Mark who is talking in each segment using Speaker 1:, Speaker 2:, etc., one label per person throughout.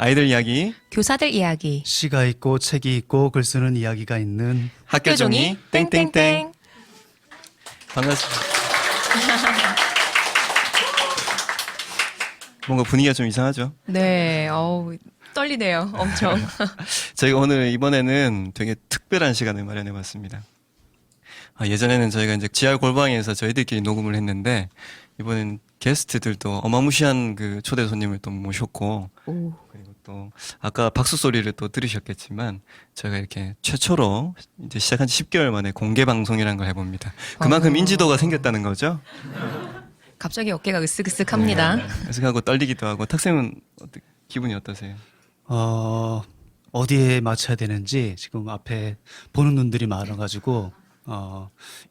Speaker 1: 아이들 이야기
Speaker 2: 교사들 이야기
Speaker 3: 시가 있고 책이 있고 글 쓰는 이야기가 있는
Speaker 1: 학교종이 땡땡땡. 반갑습니다. 뭔가 분위기가 좀 이상하죠?
Speaker 2: 네, 어우 떨리네요. 엄청.
Speaker 1: 저희가 오늘 이번에는 되게 특별한 시간을 마련해봤습니다. 예전에는 저희가 이제 지하 골방에서 저희들끼리 녹음을 했는데 이번엔 게스트들도 어마무시한 그 초대 손님을 또 모셨고
Speaker 2: 오.
Speaker 1: 그리고 또 아까 박수 소리를 또 들으셨겠지만 저희가 이렇게 최초로 이제 시작한 지 10개월 만에 공개 방송이라는 걸 해봅니다. 그만큼 인지도가 생겼다는 거죠.
Speaker 2: 갑자기 어깨가 으쓱으쓱합니다.
Speaker 1: 그래서 하고 떨리기도 하고 탁쌤은 기분이 어떠세요?
Speaker 3: 어디에 맞춰야 되는지 지금 앞에 보는 눈들이 많아가지고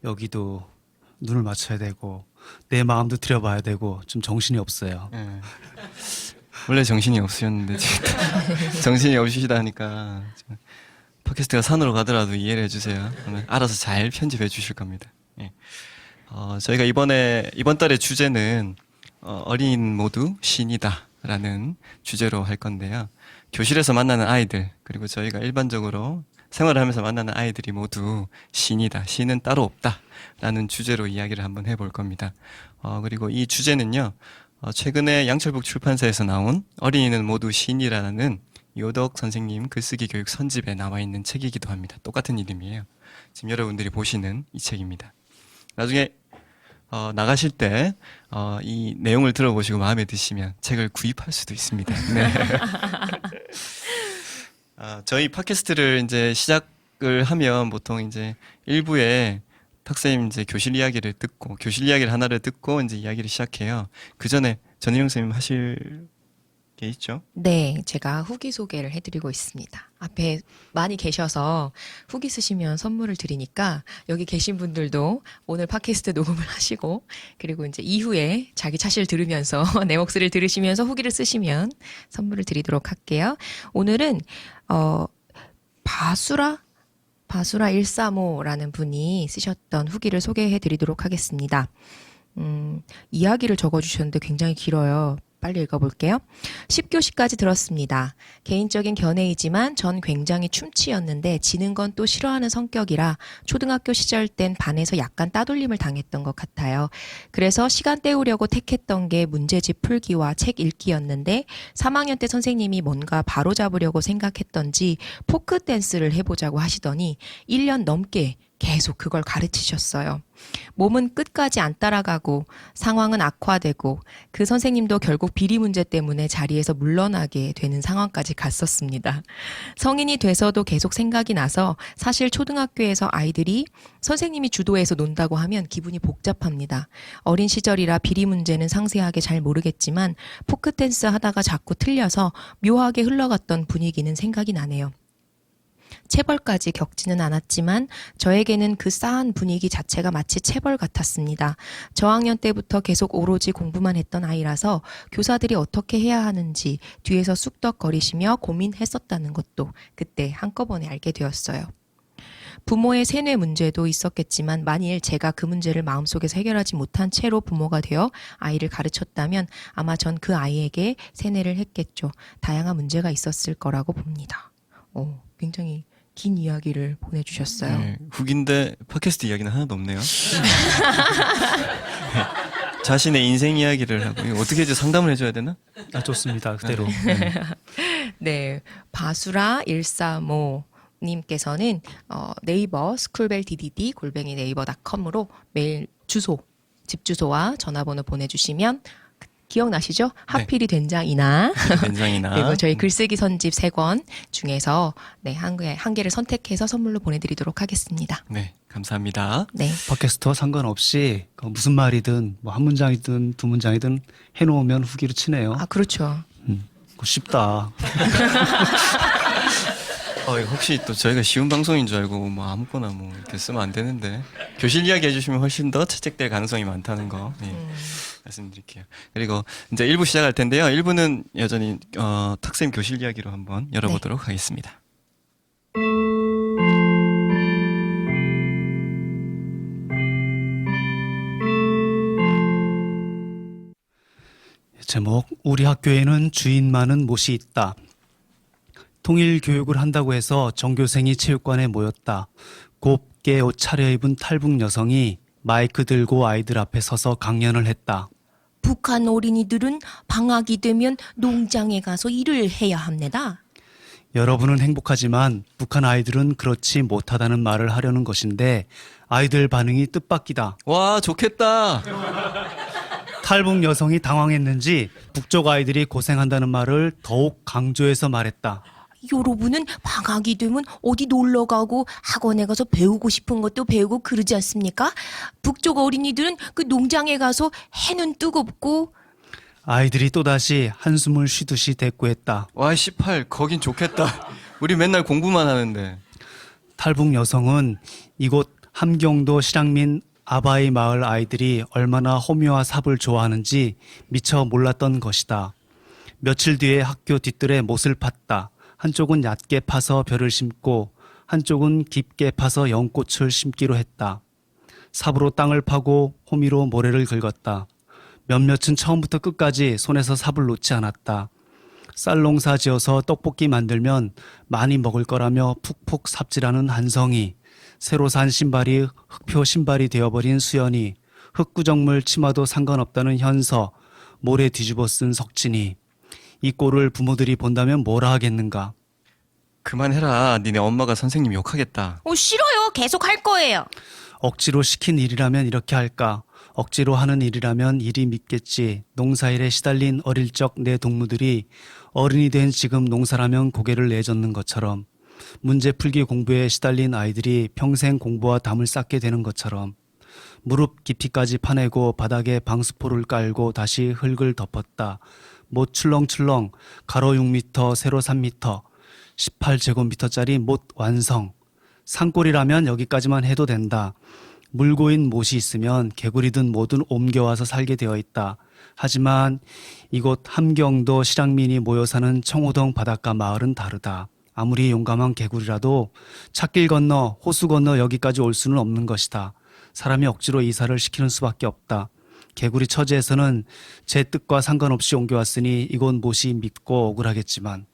Speaker 3: 여기도 눈을 맞춰야 되고 내 마음도 들여봐야 되고 좀 정신이 없어요.
Speaker 1: 예. 원래 정신이 없으셨는데 지금 정신이 없으시다 하니까 팟캐스트가 산으로 가더라도 이해를 해주세요. 오늘 알아서 잘 편집해 주실 겁니다. 예. 저희가 이번 달의 주제는 어린이는 모두 신이다라는 주제로 할 건데요. 교실에서 만나는 아이들 그리고 저희가 일반적으로 생활을 하면서 만나는 아이들이 모두 신이다, 신은 따로 없다라는 주제로 이야기를 한번 해볼 겁니다. 그리고 이 주제는요, 최근에 양철북 출판사에서 나온 어린이는 모두 신이라는 요덕 선생님 글쓰기 교육 선집에 나와 있는 책이기도 합니다. 똑같은 이름이에요. 지금 여러분들이 보시는 이 책입니다. 나중에 나가실 때 이 내용을 들어보시고 마음에 드시면 책을 구입할 수도 있습니다. 네. 저희 팟캐스트를 이제 시작을 하면 보통 이제 1부에 탁쌤 이제 교실 이야기를 듣고 교실 이야기를 하나를 듣고 이제 이야기를 시작해요. 그 전에 전희영 선생님 하실 게 있죠?
Speaker 2: 네, 제가 후기 소개를 해드리고 있습니다. 앞에 많이 계셔서 후기 쓰시면 선물을 드리니까 여기 계신 분들도 오늘 팟캐스트 녹음을 하시고 그리고 이제 이후에 자기 차시를 들으면서 내 목소리를 들으시면서 후기를 쓰시면 선물을 드리도록 할게요. 오늘은 바수라 135라는 분이 쓰셨던 후기를 소개해 드리도록 하겠습니다. 이야기를 적어주셨는데 굉장히 길어요. 빨리 읽어볼게요. 10교시까지 들었습니다. 개인적인 견해이지만 전 굉장히 춤치였는데 지는 건 또 싫어하는 성격이라 초등학교 시절 땐 반에서 약간 따돌림을 당했던 것 같아요. 그래서 시간 때우려고 택했던 게 문제집 풀기와 책 읽기였는데 3학년 때 선생님이 뭔가 바로잡으려고 생각했던지 포크 댄스를 해보자고 하시더니 1년 넘게 계속 그걸 가르치셨어요. 몸은 끝까지 안 따라가고 상황은 악화되고 그 선생님도 결국 비리 문제 때문에 자리에서 물러나게 되는 상황까지 갔었습니다. 성인이 돼서도 계속 생각이 나서 사실 초등학교에서 아이들이 선생님이 주도해서 논다고 하면 기분이 복잡합니다. 어린 시절이라 비리 문제는 상세하게 잘 모르겠지만 포크 댄스 하다가 자꾸 틀려서 묘하게 흘러갔던 분위기는 생각이 나네요. 체벌까지 겪지는 않았지만 저에게는 그 싸한 분위기 자체가 마치 체벌 같았습니다. 저학년 때부터 계속 오로지 공부만 했던 아이라서 교사들이 어떻게 해야 하는지 뒤에서 쑥덕거리시며 고민했었다는 것도 그때 한꺼번에 알게 되었어요. 부모의 세뇌 문제도 있었겠지만 만일 제가 그 문제를 마음속에서 해결하지 못한 채로 부모가 되어 아이를 가르쳤다면 아마 전 그 아이에게 세뇌를 했겠죠. 다양한 문제가 있었을 거라고 봅니다. 굉장히 긴 이야기를 보내주셨어요.
Speaker 1: 네, 후기인데 팟캐스트 이야기는 하나도 없네요. 자신의 인생 이야기를 하고 이거 어떻게 이제 상담을 해줘야 되나?
Speaker 3: 좋습니다. 그대로.
Speaker 2: 네, 바수라 135 님께서는 네이버 스쿨벨 DDD 네이버.com으로 메일 주소, 집 주소와 전화번호 보내주시면 기억나시죠? 하필이 된장이나
Speaker 1: 된장이나
Speaker 2: 그리고 저희 글쓰기 선집 3권 중에서 네, 한 개를 선택해서 선물로 보내드리도록 하겠습니다.
Speaker 1: 네, 감사합니다.
Speaker 2: 네.
Speaker 3: 팟캐스트와 상관없이 무슨 말이든 뭐 한 문장이든 두 문장이든 해놓으면 후기로 치네요.
Speaker 2: 그렇죠.
Speaker 3: 그거 쉽다.
Speaker 1: 이거 혹시 또 저희가 쉬운 방송인 줄 알고 뭐 아무거나 뭐 이렇게 쓰면 안 되는데 교실 이야기 해주시면 훨씬 더 채택될 가능성이 많다는 거 말씀드릴게요. 그리고 이제 1부 시작할 텐데요. 1부는 여전히 탁쌤 교실 이야기로 한번 열어보도록 하겠습니다.
Speaker 3: 제목 우리 학교에는 주인 많은 못이 있다. 통일 교육을 한다고 해서 전교생이 체육관에 모였다. 곱게 옷 차려입은 탈북 여성이 마이크 들고 아이들 앞에 서서 강연을 했다.
Speaker 2: 북한 어린이들은 방학이 되면 농장에 가서 일을 해야 합니다.
Speaker 3: 여러분은 행복하지만 북한 아이들은 그렇지 못하다는 말을 하려는 것인데 아이들 반응이 뜻밖이다.
Speaker 1: 와, 좋겠다.
Speaker 3: 탈북 여성이 당황했는지 북쪽 아이들이 고생한다는 말을 더욱 강조해서 말했다.
Speaker 2: 여러분은 방학이 되면 어디 놀러 가고 학원에 가서 배우고 싶은 것도 배우고 그러지 않습니까? 북쪽 어린이들은 그 농장에 가서 해는 뜨겁고.
Speaker 3: 아이들이 또다시 한숨을 쉬듯이 대꾸했다.
Speaker 1: 와, 18, 거긴 좋겠다. 우리 맨날 공부만 하는데.
Speaker 3: 탈북 여성은 이곳 함경도 실향민 아바이 마을 아이들이 얼마나 호미와 삽을 좋아하는지 미처 몰랐던 것이다. 며칠 뒤에 학교 뒤뜰에 못을 팠다. 한쪽은 얕게 파서 벼를 심고 한쪽은 깊게 파서 연꽃을 심기로 했다. 삽으로 땅을 파고 호미로 모래를 긁었다. 몇몇은 처음부터 끝까지 손에서 삽을 놓지 않았다. 쌀농사 지어서 떡볶이 만들면 많이 먹을 거라며 푹푹 삽질하는 한성이, 새로 산 신발이 흑표 신발이 되어버린 수연이, 흑구정물 치마도 상관없다는 현서, 모래 뒤집어 쓴 석진이. 이 꼴을 부모들이 본다면 뭐라 하겠는가.
Speaker 1: 그만해라. 니네 엄마가 선생님 욕하겠다.
Speaker 2: 싫어요. 계속 할 거예요.
Speaker 3: 억지로 시킨 일이라면 이렇게 할까. 억지로 하는 일이라면 이리 믿겠지. 농사일에 시달린 어릴 적 내 동무들이 어른이 된 지금 농사라면 고개를 내젓는 것처럼, 문제풀기 공부에 시달린 아이들이 평생 공부와 담을 쌓게 되는 것처럼, 무릎 깊이까지 파내고 바닥에 방수포를 깔고 다시 흙을 덮었다. 못 출렁출렁 가로 6m 세로 3m 18제곱미터짜리 못 완성. 산골이라면 여기까지만 해도 된다. 물고인 못이 있으면 개구리든 뭐든 옮겨와서 살게 되어 있다. 하지만 이곳 함경도 실향민이 모여 사는 청호동 바닷가 마을은 다르다. 아무리 용감한 개구리라도 찻길 건너 호수 건너 여기까지 올 수는 없는 것이다. 사람이 억지로 이사를 시키는 수밖에 없다. 개구리 처지에서는 제 뜻과 상관없이 옮겨왔으니 이곳 못이 믿고 억울하겠지만,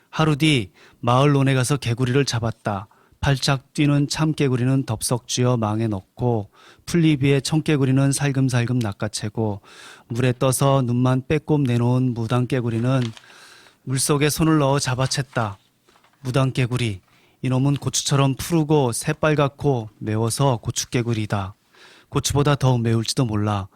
Speaker 3: 하루 뒤 마을 논에 가서 개구리를 잡았다. 발짝 뛰는 참개구리는 덥석 쥐어 망에 넣고, 풀잎 위에 청개구리는 살금살금 낚아채고, 물에 떠서 눈만 빼꼼 내놓은 무당개구리는 물속에 손을 넣어 잡아챘다. 무당개구리, 이놈은 고추처럼 푸르고 새빨갛고 매워서 고추개구리다. 고추보다 더 매울지도 몰라.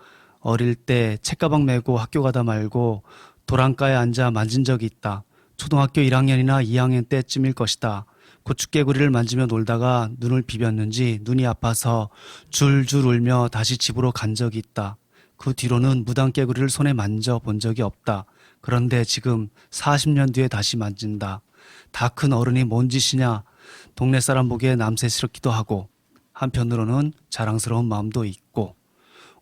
Speaker 3: 어릴 때 책가방 메고 학교 가다 말고 도랑가에 앉아 만진 적이 있다. 초등학교 1학년이나 2학년 때쯤일 것이다. 고추개구리를 만지며 놀다가 눈을 비볐는지 눈이 아파서 줄줄 울며 다시 집으로 간 적이 있다. 그 뒤로는 무당개구리를 손에 만져본 적이 없다. 그런데 지금 40년 뒤에 다시 만진다. 다 큰 어른이 뭔 짓이냐. 동네 사람 보기에 남새스럽기도 하고, 한편으로는 자랑스러운 마음도 있고.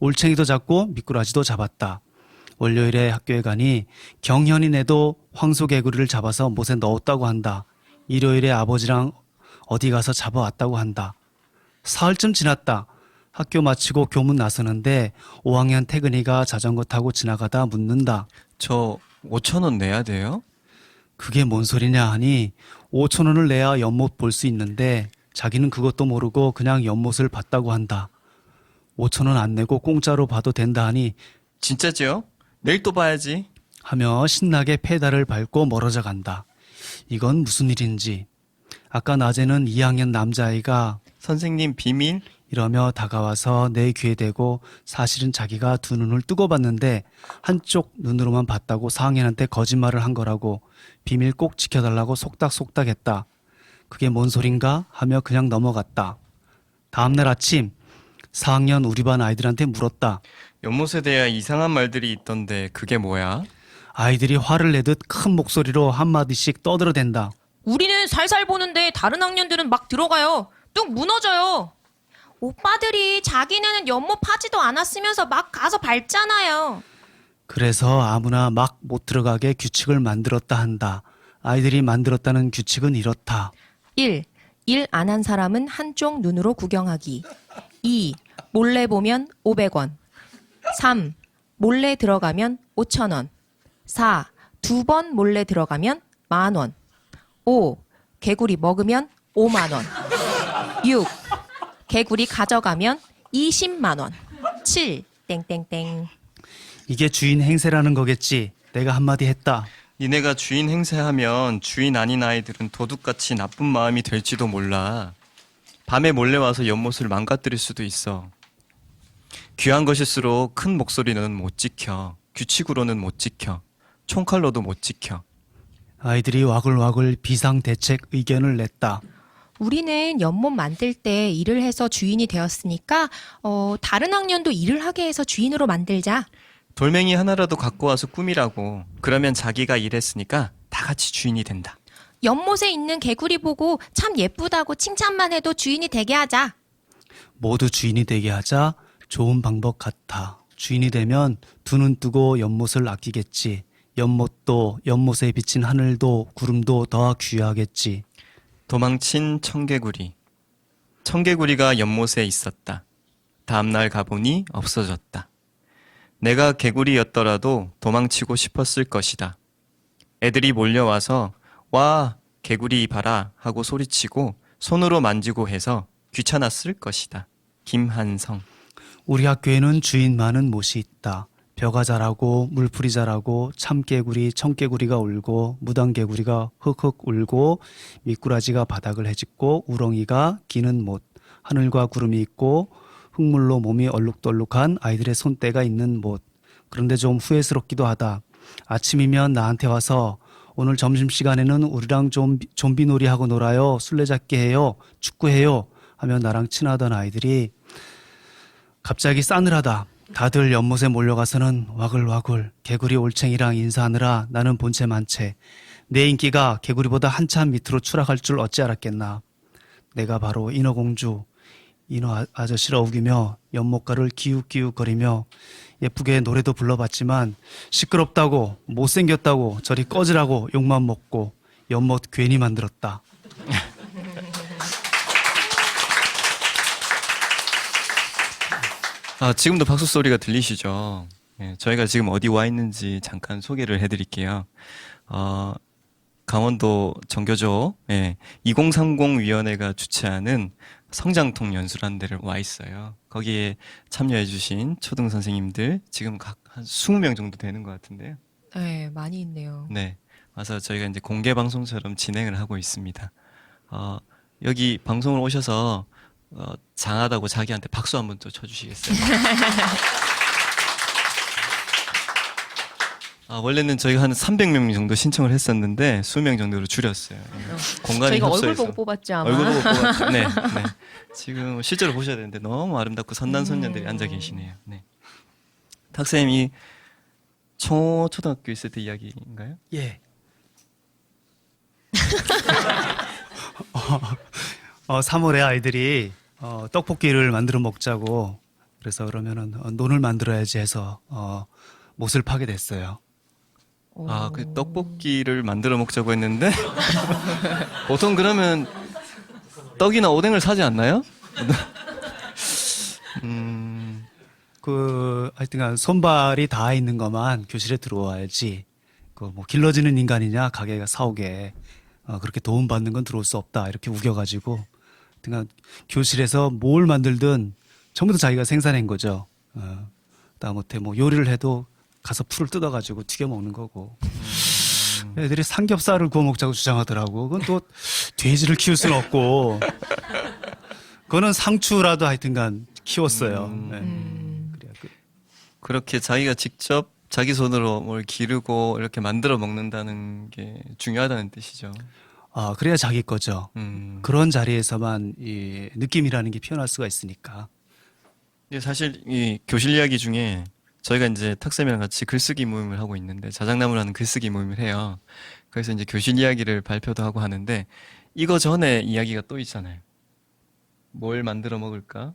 Speaker 3: 올챙이도 잡고 미꾸라지도 잡았다. 월요일에 학교에 가니 경현이 내도 황소개구리를 잡아서 못에 넣었다고 한다. 일요일에 아버지랑 어디 가서 잡아왔다고 한다. 사흘쯤 지났다. 학교 마치고 교문 나서는데 5학년 태근이가 자전거 타고 지나가다 묻는다.
Speaker 1: 저 5,000원 내야 돼요?
Speaker 3: 그게 뭔 소리냐 하니 5,000원을 내야 연못 볼 수 있는데 자기는 그것도 모르고 그냥 연못을 봤다고 한다. 5,000원 안 내고 공짜로 봐도 된다 하니
Speaker 1: 진짜지요? 내일 또 봐야지.
Speaker 3: 하며 신나게 페달을 밟고 멀어져 간다. 이건 무슨 일인지. 아까 낮에는 2학년 남자아이가
Speaker 1: 선생님 비밀?
Speaker 3: 이러며 다가와서 내 귀에 대고 사실은 자기가 두 눈을 뜨고 봤는데 한쪽 눈으로만 봤다고 4학년한테 거짓말을 한 거라고 비밀 꼭 지켜달라고 속닥속닥 했다. 그게 뭔 소린가 하며 그냥 넘어갔다. 다음날 아침 4학년 우리 반 아이들한테 물었다.
Speaker 1: 연못에 대해 이상한 말들이 있던데 그게 뭐야?
Speaker 3: 아이들이 화를 내듯 큰 목소리로 한마디씩 떠들어댄다.
Speaker 2: 우리는 살살 보는데 다른 학년들은 막 들어가요. 뚝 무너져요. 오빠들이 자기네는 연못 파지도 않았으면서 막 가서 밟잖아요.
Speaker 3: 그래서 아무나 막 못 들어가게 규칙을 만들었다 한다. 아이들이 만들었다는 규칙은 이렇다.
Speaker 2: 1. 일 안 한 사람은 한쪽 눈으로 구경하기. 2. 몰래 보면 500원. 3. 몰래 들어가면 5,000원. 4. 2번 몰래 들어가면 10,000원. 5. 개구리 먹으면 5만 원. 6. 개구리 가져가면 20만 원. 7. 땡땡땡.
Speaker 3: 이게 주인 행세라는 거겠지. 내가 한마디 했다.
Speaker 1: 니네가 주인 행세하면 주인 아닌 아이들은 도둑같이 나쁜 마음이 될지도 몰라. 밤에 몰래 와서 연못을 망가뜨릴 수도 있어. 귀한 것일수록 큰 목소리는 못 지켜. 규칙으로는 못 지켜. 총칼로도 못 지켜.
Speaker 3: 아이들이 와글와글 비상대책 의견을 냈다.
Speaker 2: 우리는 연못 만들 때 일을 해서 주인이 되었으니까 다른 학년도 일을 하게 해서 주인으로 만들자.
Speaker 1: 돌멩이 하나라도 갖고 와서 꾸미라고. 그러면 자기가 일했으니까 다 같이 주인이 된다.
Speaker 2: 연못에 있는 개구리 보고 참 예쁘다고 칭찬만 해도 주인이 되게 하자.
Speaker 3: 모두 주인이 되게 하자. 좋은 방법 같아. 주인이 되면 두 눈 뜨고 연못을 아끼겠지. 연못도 연못에 비친 하늘도 구름도 더 귀하겠지.
Speaker 1: 도망친 청개구리. 청개구리가 연못에 있었다. 다음날 가보니 없어졌다. 내가 개구리였더라도 도망치고 싶었을 것이다. 애들이 몰려와서 와 개구리 봐라 하고 소리치고 손으로 만지고 해서 귀찮았을 것이다. 김한성.
Speaker 3: 우리 학교에는 주인 많은 못이 있다. 벼가 자라고 물풀이 자라고 참개구리 청개구리가 울고 무당개구리가 흑흑 울고 미꾸라지가 바닥을 헤집고 우렁이가 기는 못 하늘과 구름이 있고 흙물로 몸이 얼룩덜룩한 아이들의 손때가 있는 못. 그런데 좀 후회스럽기도 하다. 아침이면 나한테 와서 오늘 점심시간에는 우리랑 좀 좀비놀이 하고 놀아요. 술래잡기 해요. 축구해요. 하며 나랑 친하던 아이들이 갑자기 싸늘하다. 다들 연못에 몰려가서는 와글와글 개구리 올챙이랑 인사하느라 나는 본체 만체. 내 인기가 개구리보다 한참 밑으로 추락할 줄 어찌 알았겠나. 내가 바로 인어공주. 인어 아저씨라 우기며 연못가를 기웃기웃거리며 예쁘게 노래도 불러봤지만 시끄럽다고 못생겼다고 저리 꺼지라고 욕만 먹고 연못 괜히 만들었다.
Speaker 1: 지금도 박수 소리가 들리시죠? 예, 저희가 지금 어디 와 있는지 잠깐 소개를 해드릴게요. 강원도 정교조 2030위원회가 주최하는 성장통 연수라는 데를 와 있어요. 거기에 참여해주신 초등 선생님들 지금 각 한 20명 정도 되는 것 같은데요.
Speaker 2: 네, 많이 있네요.
Speaker 1: 네, 와서 저희가 이제 공개 방송처럼 진행을 하고 있습니다. 여기 방송을 오셔서 장하다고 자기한테 박수 한번 또 쳐주시겠어요? 원래는 저희가 한 300명 정도 신청을 했었는데 20명 정도로 줄였어요. 공간이
Speaker 2: 저희가 얼굴
Speaker 1: 협소해서.
Speaker 2: 보고 뽑았죠 아마.
Speaker 1: 얼굴 보고 뽑았죠. 네, 네. 지금 실제로 보셔야 되는데 너무 아름답고 선남선녀들이 앉아 계시네요. 네. 탁쌤이 초등학교 있을 때 이야기인가요?
Speaker 3: 예. 3월에 아이들이 떡볶이를 만들어 먹자고 그래서 그러면은 논을 만들어야지 해서 못을 파게 됐어요.
Speaker 1: 그 떡볶이를 만들어 먹자고 했는데 보통 그러면 떡이나 오뎅을 사지 않나요?
Speaker 3: 하여튼간 손발이 닿아 있는 것만 교실에 들어와야지. 뭐 길러지는 인간이냐 가게가 사오게 그렇게 도움받는 건 들어올 수 없다 이렇게 우겨가지고 하여튼간 교실에서 뭘 만들든 전부 다 자기가 생산한 거죠. 다음부터 뭐 요리를 해도 가서 풀을 뜯어가지고 튀겨 먹는 거고. 애들이 삼겹살을 구워 먹자고 주장하더라고. 그건 또 돼지를 키울 수는 없고. 그거는 상추라도 하여튼간 키웠어요. 그래야
Speaker 1: 그렇게 자기가 직접 자기 손으로 뭘 기르고 이렇게 만들어 먹는다는 게 중요하다는 뜻이죠.
Speaker 3: 그래야 자기 거죠. 그런 자리에서만 이 느낌이라는 게 피어날 수가 있으니까.
Speaker 1: 근데 사실 이 교실 이야기 중에 저희가 이제 탁쌤이랑 같이 글쓰기 모임을 하고 있는데 자작나무라는 글쓰기 모임을 해요. 그래서 이제 교실 이야기를 발표도 하고 하는데 이거 전에 이야기가 또 있잖아요. 뭘 만들어 먹을까?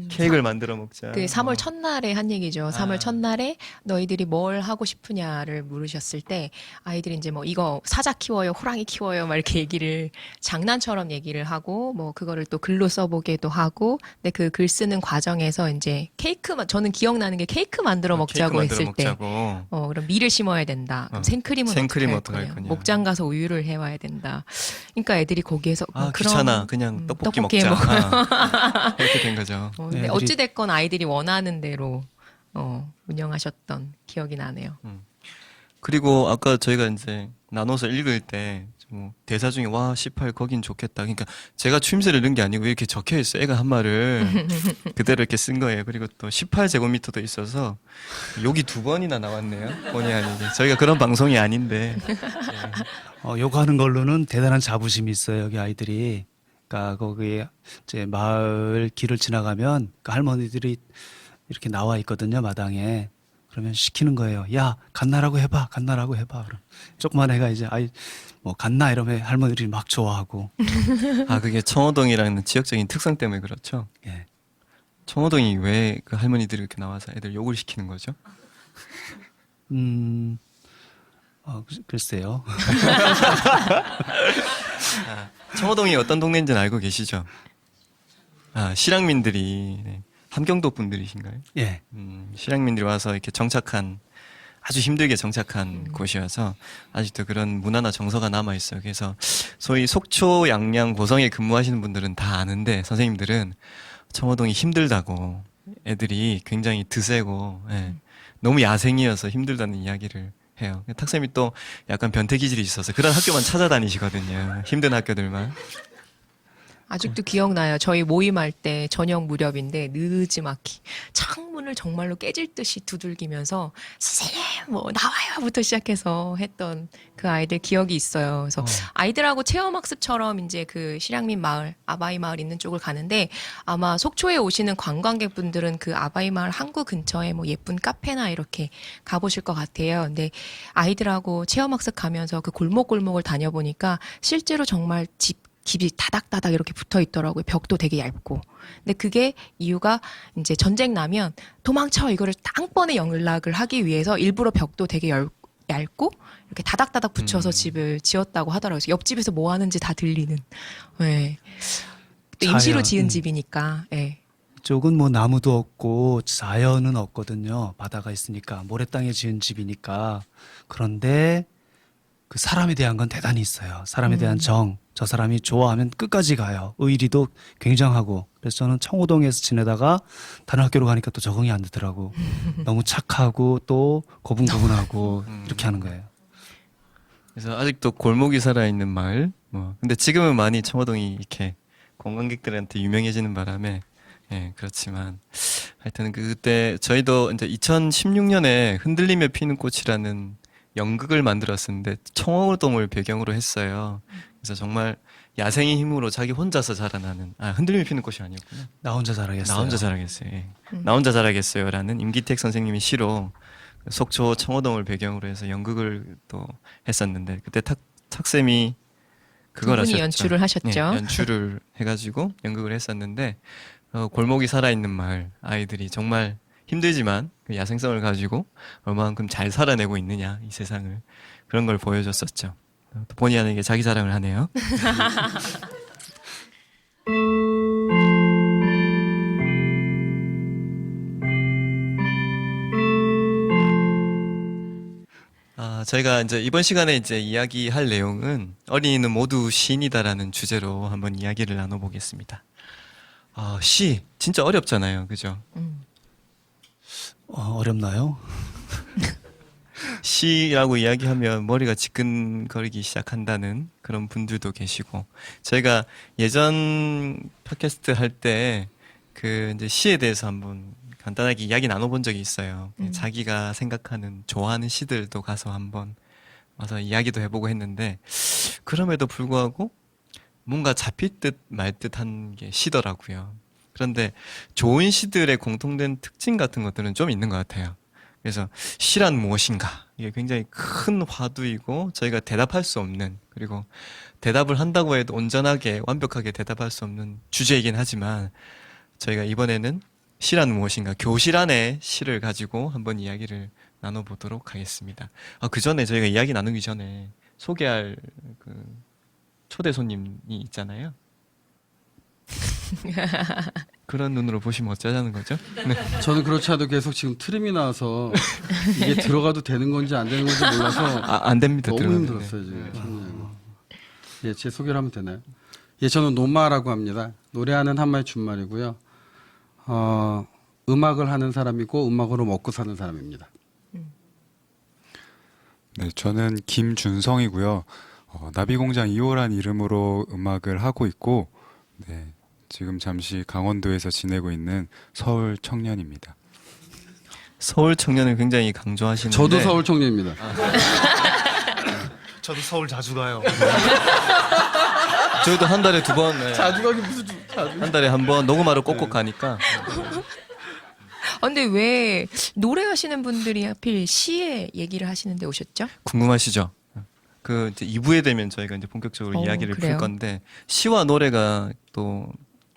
Speaker 1: 케이크를 만들어 먹자.
Speaker 2: 그 3월 첫날에 한 얘기죠. 3월
Speaker 1: 아.
Speaker 2: 첫날에 너희들이 뭘 하고 싶으냐를 물으셨을 때 아이들이 이제 뭐 이거 사자 키워요, 호랑이 키워요, 막 이렇게 얘기를 장난처럼 얘기를 하고 뭐 그거를 또 글로 써보게도 하고 근데 그 글 쓰는 과정에서 이제 저는 기억나는 게 케이크 만들어 먹자고
Speaker 1: 케이크
Speaker 2: 했을 때
Speaker 1: 먹자고.
Speaker 2: 그럼 밀을 심어야 된다. 그럼
Speaker 1: 어.
Speaker 2: 생크림은
Speaker 1: 생크림
Speaker 2: 어떻게 할
Speaker 1: 어떡할
Speaker 2: 거냐.
Speaker 1: 거냐.
Speaker 2: 목장 가서 우유를 해와야 된다. 그러니까 애들이 거기에서
Speaker 1: 아
Speaker 2: 그럼
Speaker 1: 귀찮아. 그냥 떡볶이
Speaker 2: 떡볶이 해
Speaker 1: 먹자.
Speaker 2: 먹어요.
Speaker 1: 이렇게 된 거죠.
Speaker 2: 근데
Speaker 3: 애들이-
Speaker 2: 어찌됐건 아이들이 원하는 대로 운영하셨던 기억이 나네요.
Speaker 1: 그리고 아까 저희가 이제 나눠서 읽을 때 뭐 대사 중에 와 18 거긴 좋겠다. 그러니까 제가 추임새를 넣은 게 아니고 이렇게 적혀 있어요. 애가 한 말을 그대로 이렇게 쓴 거예요. 그리고 또 18제곱미터도 있어서 욕이 2번이나 나왔네요. 본의 아니게. 저희가 그런 방송이 아닌데.
Speaker 3: 요거 하는 걸로는 대단한 자부심이 있어요. 여기 아이들이. 그러니까 거기에 이제 마을 길을 지나가면 그 할머니들이 이렇게 나와 있거든요. 마당에. 그러면 시키는 거예요. 야, 갓나라고 해봐. 갓나라고 해봐. 그럼 조그만 애가 이제 아이 뭐 갓나 이러면 할머니들이 막 좋아하고.
Speaker 1: 아 그게 청호동이라는 지역적인 특성 때문에 그렇죠.
Speaker 3: 예.
Speaker 1: 청호동이 왜 그 할머니들이 이렇게 나와서 애들 욕을 시키는 거죠?
Speaker 3: 글쎄요.
Speaker 1: 청호동이 어떤 동네인지는 알고 계시죠? 아 실향민들이 함경도 분들이신가요?
Speaker 3: 예.
Speaker 1: 실향민들이 와서 이렇게 정착한 아주 힘들게 정착한 곳이어서 아직도 그런 문화나 정서가 남아 있어요. 그래서 소위 속초, 양양, 고성에 근무하시는 분들은 다 아는데 선생님들은 청호동이 힘들다고 애들이 굉장히 드세고 너무 야생이어서 힘들다는 이야기를 해요. 탁쌤이 또 약간 변태 기질이 있어서 그런 학교만 찾아다니시거든요. 힘든 학교들만.
Speaker 2: 아직도 기억나요. 저희 모임할 때 저녁 무렵인데 느지막이 창문을 정말로 깨질 듯이 두들기면서 선생님 뭐 나와요부터 시작해서 했던 그 아이들 기억이 있어요. 그래서 아이들하고 체험학습처럼 이제 그 실향민 마을, 아바이 마을 있는 쪽을 가는데 아마 속초에 오시는 관광객분들은 그 아바이 마을 항구 근처에 뭐 예쁜 카페나 이렇게 가보실 것 같아요. 근데 아이들하고 체험학습 가면서 그 골목골목을 다녀보니까 실제로 정말 집이 다닥다닥 이렇게 붙어 있더라고요. 벽도 되게 얇고. 근데 그게 이유가 이제 전쟁 나면 도망쳐 이거를 땅번에 연락을 하기 위해서 일부러 벽도 되게 얇고 이렇게 다닥다닥 붙여서 집을 지었다고 하더라고요. 그래서 옆집에서 뭐 하는지 다 들리는. 네. 또 임시로
Speaker 3: 자연,
Speaker 2: 지은 집이니까. 네.
Speaker 3: 이쪽은 뭐 나무도 없고 자연은 없거든요. 바다가 있으니까 모래땅에 지은 집이니까. 그런데 그 사람에 대한 건 대단히 있어요. 사람에 대한 정. 저 사람이 좋아하면 끝까지 가요. 의리도 굉장하고. 그래서 저는 청호동에서 지내다가 다른 학교로 가니까 또 적응이 안 되더라고. 너무 착하고 또 고분고분하고 이렇게 하는 거예요.
Speaker 1: 그래서 아직도 골목이 살아있는 마을. 근데 지금은 많이 청호동이 이렇게 관광객들한테 유명해지는 바람에 그렇지만 하여튼 그때 저희도 이제 2016년에 흔들리며 피는 꽃이라는 연극을 만들었었는데 청호동을 배경으로 했어요. 그래서 정말 야생의 힘으로 자기 혼자서 자라나는 흔들리며 피는 꽃이 아니었구나.
Speaker 3: 나 혼자 잘하겠어요.
Speaker 1: 나 혼자 잘하겠어요. 나 혼자 잘하겠어요라는 임기택 선생님의 시로 속초 청호동을 배경으로 해서 연극을 또 했었는데 그때 탁쌤이 그걸
Speaker 2: 두 분이
Speaker 1: 하셨죠.
Speaker 2: 연출을 하셨죠.
Speaker 1: 네, 연출을 해가지고 연극을 했었는데 골목이 살아있는 마을 아이들이 정말 힘들지만 그 야생성을 가지고 얼마만큼 잘 살아내고 있느냐 이 세상을 그런 걸 보여줬었죠. 또 본의 아니게 자기 자랑을 하네요. 저희가 이제 이번 시간에 이제 이야기할 내용은 어린이는 모두 시인이다라는 주제로 한번 이야기를 나눠보겠습니다. 시 진짜 어렵잖아요, 그죠?
Speaker 3: 어렵나요?
Speaker 1: 시라고 이야기하면 머리가 지끈거리기 시작한다는 그런 분들도 계시고 저희가 예전 팟캐스트 할 때 그 이제 시에 대해서 한번 간단하게 이야기 나눠본 적이 있어요. 자기가 생각하는 좋아하는 시들도 가서 한번 와서 이야기도 해보고 했는데 그럼에도 불구하고 뭔가 잡힐 듯 말 듯한 게 시더라고요. 그런데 좋은 시들의 공통된 특징 같은 것들은 좀 있는 것 같아요. 그래서 시란 무엇인가 이게 굉장히 큰 화두이고 저희가 대답할 수 없는 그리고 대답을 한다고 해도 온전하게 완벽하게 대답할 수 없는 주제이긴 하지만 저희가 이번에는 시란 무엇인가 교실 안에 시를 가지고 한번 이야기를 나눠보도록 하겠습니다. 그 전에 저희가 이야기 나누기 전에 소개할 그 초대 손님이 있잖아요. 그런 눈으로 보시면 어쩌자는 거죠? 네.
Speaker 4: 저는 그렇지 않아도 계속 지금 트림이 나와서 이게 들어가도 되는 건지 안 되는 건지 몰라서
Speaker 1: 안 됩니다.
Speaker 4: 너무
Speaker 1: 들어가면.
Speaker 4: 힘들었어요 지금. 참여하고. 예, 제 소개를 하면 되나요? 예, 저는 노마라고 합니다. 노래하는 한마의 준말이고요. 음악을 하는 사람이고 음악으로 먹고 사는 사람입니다.
Speaker 5: 네, 저는 김준성이고요. 나비공장 2호란 이름으로 음악을 하고 있고, 네, 지금 잠시 강원도에서 지내고 있는 서울 청년입니다.
Speaker 1: 서울 청년을 굉장히 강조하시는데
Speaker 4: 저도 서울 청년입니다.
Speaker 3: 저도 서울 자주 가요.
Speaker 1: 저희도 한 달에 두 번, 네.
Speaker 4: 자주 가기 무슨 자주.
Speaker 1: 한 달에 한 번 녹음하러 꼭꼭 가니까
Speaker 2: 근데 왜 노래하시는 분들이 하필 시의 얘기를 하시는데 오셨죠?
Speaker 1: 궁금하시죠? 그 이제 2부에 되면 저희가 이제 본격적으로 이야기를
Speaker 2: 그래요?
Speaker 1: 풀 건데 시와 노래가 또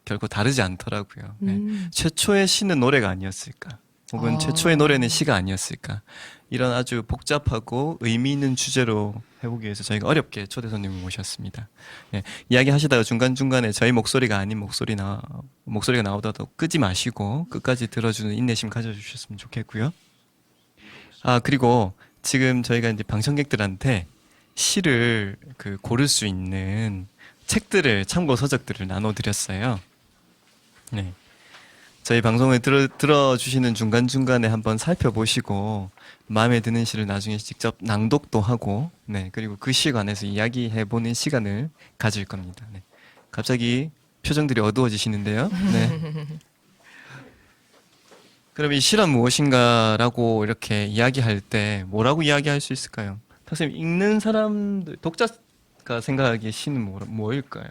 Speaker 1: 결코 다르지 않더라고요. 네. 최초의 시는 노래가 아니었을까? 혹은 최초의 노래는 시가 아니었을까? 이런 아주 복잡하고 의미 있는 주제로 해보기 위해서 저희가 어렵게 초대 손님을 모셨습니다. 예, 이야기하시다가 중간중간에 저희 목소리가 아닌 목소리가 나오더라도 끄지 마시고 끝까지 들어주는 인내심 가져주셨으면 좋겠고요. 그리고 지금 저희가 이제 방청객들한테 시를 고를 수 있는 책들을, 참고 서적들을 나눠드렸어요. 네. 저희 방송을 들어주시는 중간중간에 한번 살펴보시고 마음에 드는 시를 나중에 직접 낭독도 하고, 네, 그리고 그 시에 관해서 이야기해보는 시간을 가질 겁니다. 네. 갑자기 표정들이 어두워지시는데요. 네. 그럼 이 시란 무엇인가라고 이렇게 이야기할 때 뭐라고 이야기할 수 있을까요? 선생님, 읽는 사람들, 독자가 생각하기에 시는 뭐일까요?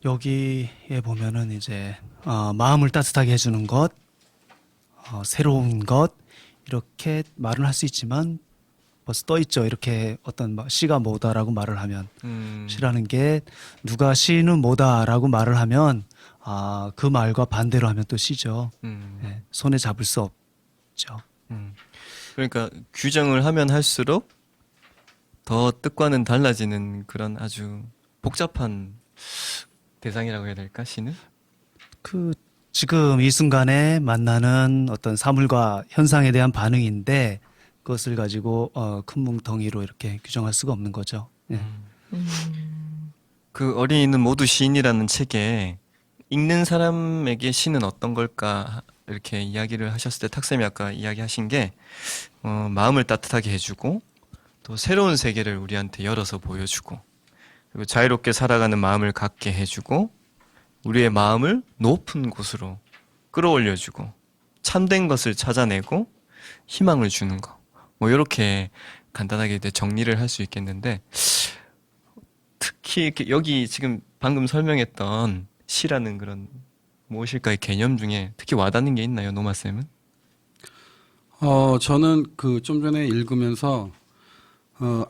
Speaker 3: 여기에 보면은 이제 마음을 따뜻하게 해주는 것, 새로운 것 이렇게 말은 할 수 있지만 벌써 떠 있죠. 이렇게 어떤 시가 뭐다라고 말을 하면 시라는 게 누가 시는 뭐다라고 말을 하면 그 말과 반대로 하면 또 시죠. 네, 손에 잡을 수 없죠.
Speaker 1: 그러니까 규정을 하면 할수록 더 뜻과는 달라지는 그런 아주 복잡한 대상이라고 해야 될까, 시는?
Speaker 3: 지금 이 순간에 만나는 어떤 사물과 현상에 대한 반응인데 그것을 가지고 큰 뭉텅이로 이렇게 규정할 수가 없는 거죠. 네.
Speaker 1: 그 어린이는 모두 시인이라는 책에 읽는 사람에게 시는 어떤 걸까 이렇게 이야기를 하셨을 때 탁쌤이 아까 이야기하신 게 마음을 따뜻하게 해주고 또 새로운 세계를 우리한테 열어서 보여주고 그리고 자유롭게 살아가는 마음을 갖게 해주고 우리의 마음을 높은 곳으로 끌어올려주고 참된 것을 찾아내고 희망을 주는 거. 뭐 이렇게 간단하게 이제 정리를 할 수 있겠는데 특히 이렇게 여기 지금 방금 설명했던 시라는 그런 무엇일까의 개념 중에 특히 와닿는 게 있나요, 노마쌤은?
Speaker 4: 저는 좀 전에 읽으면서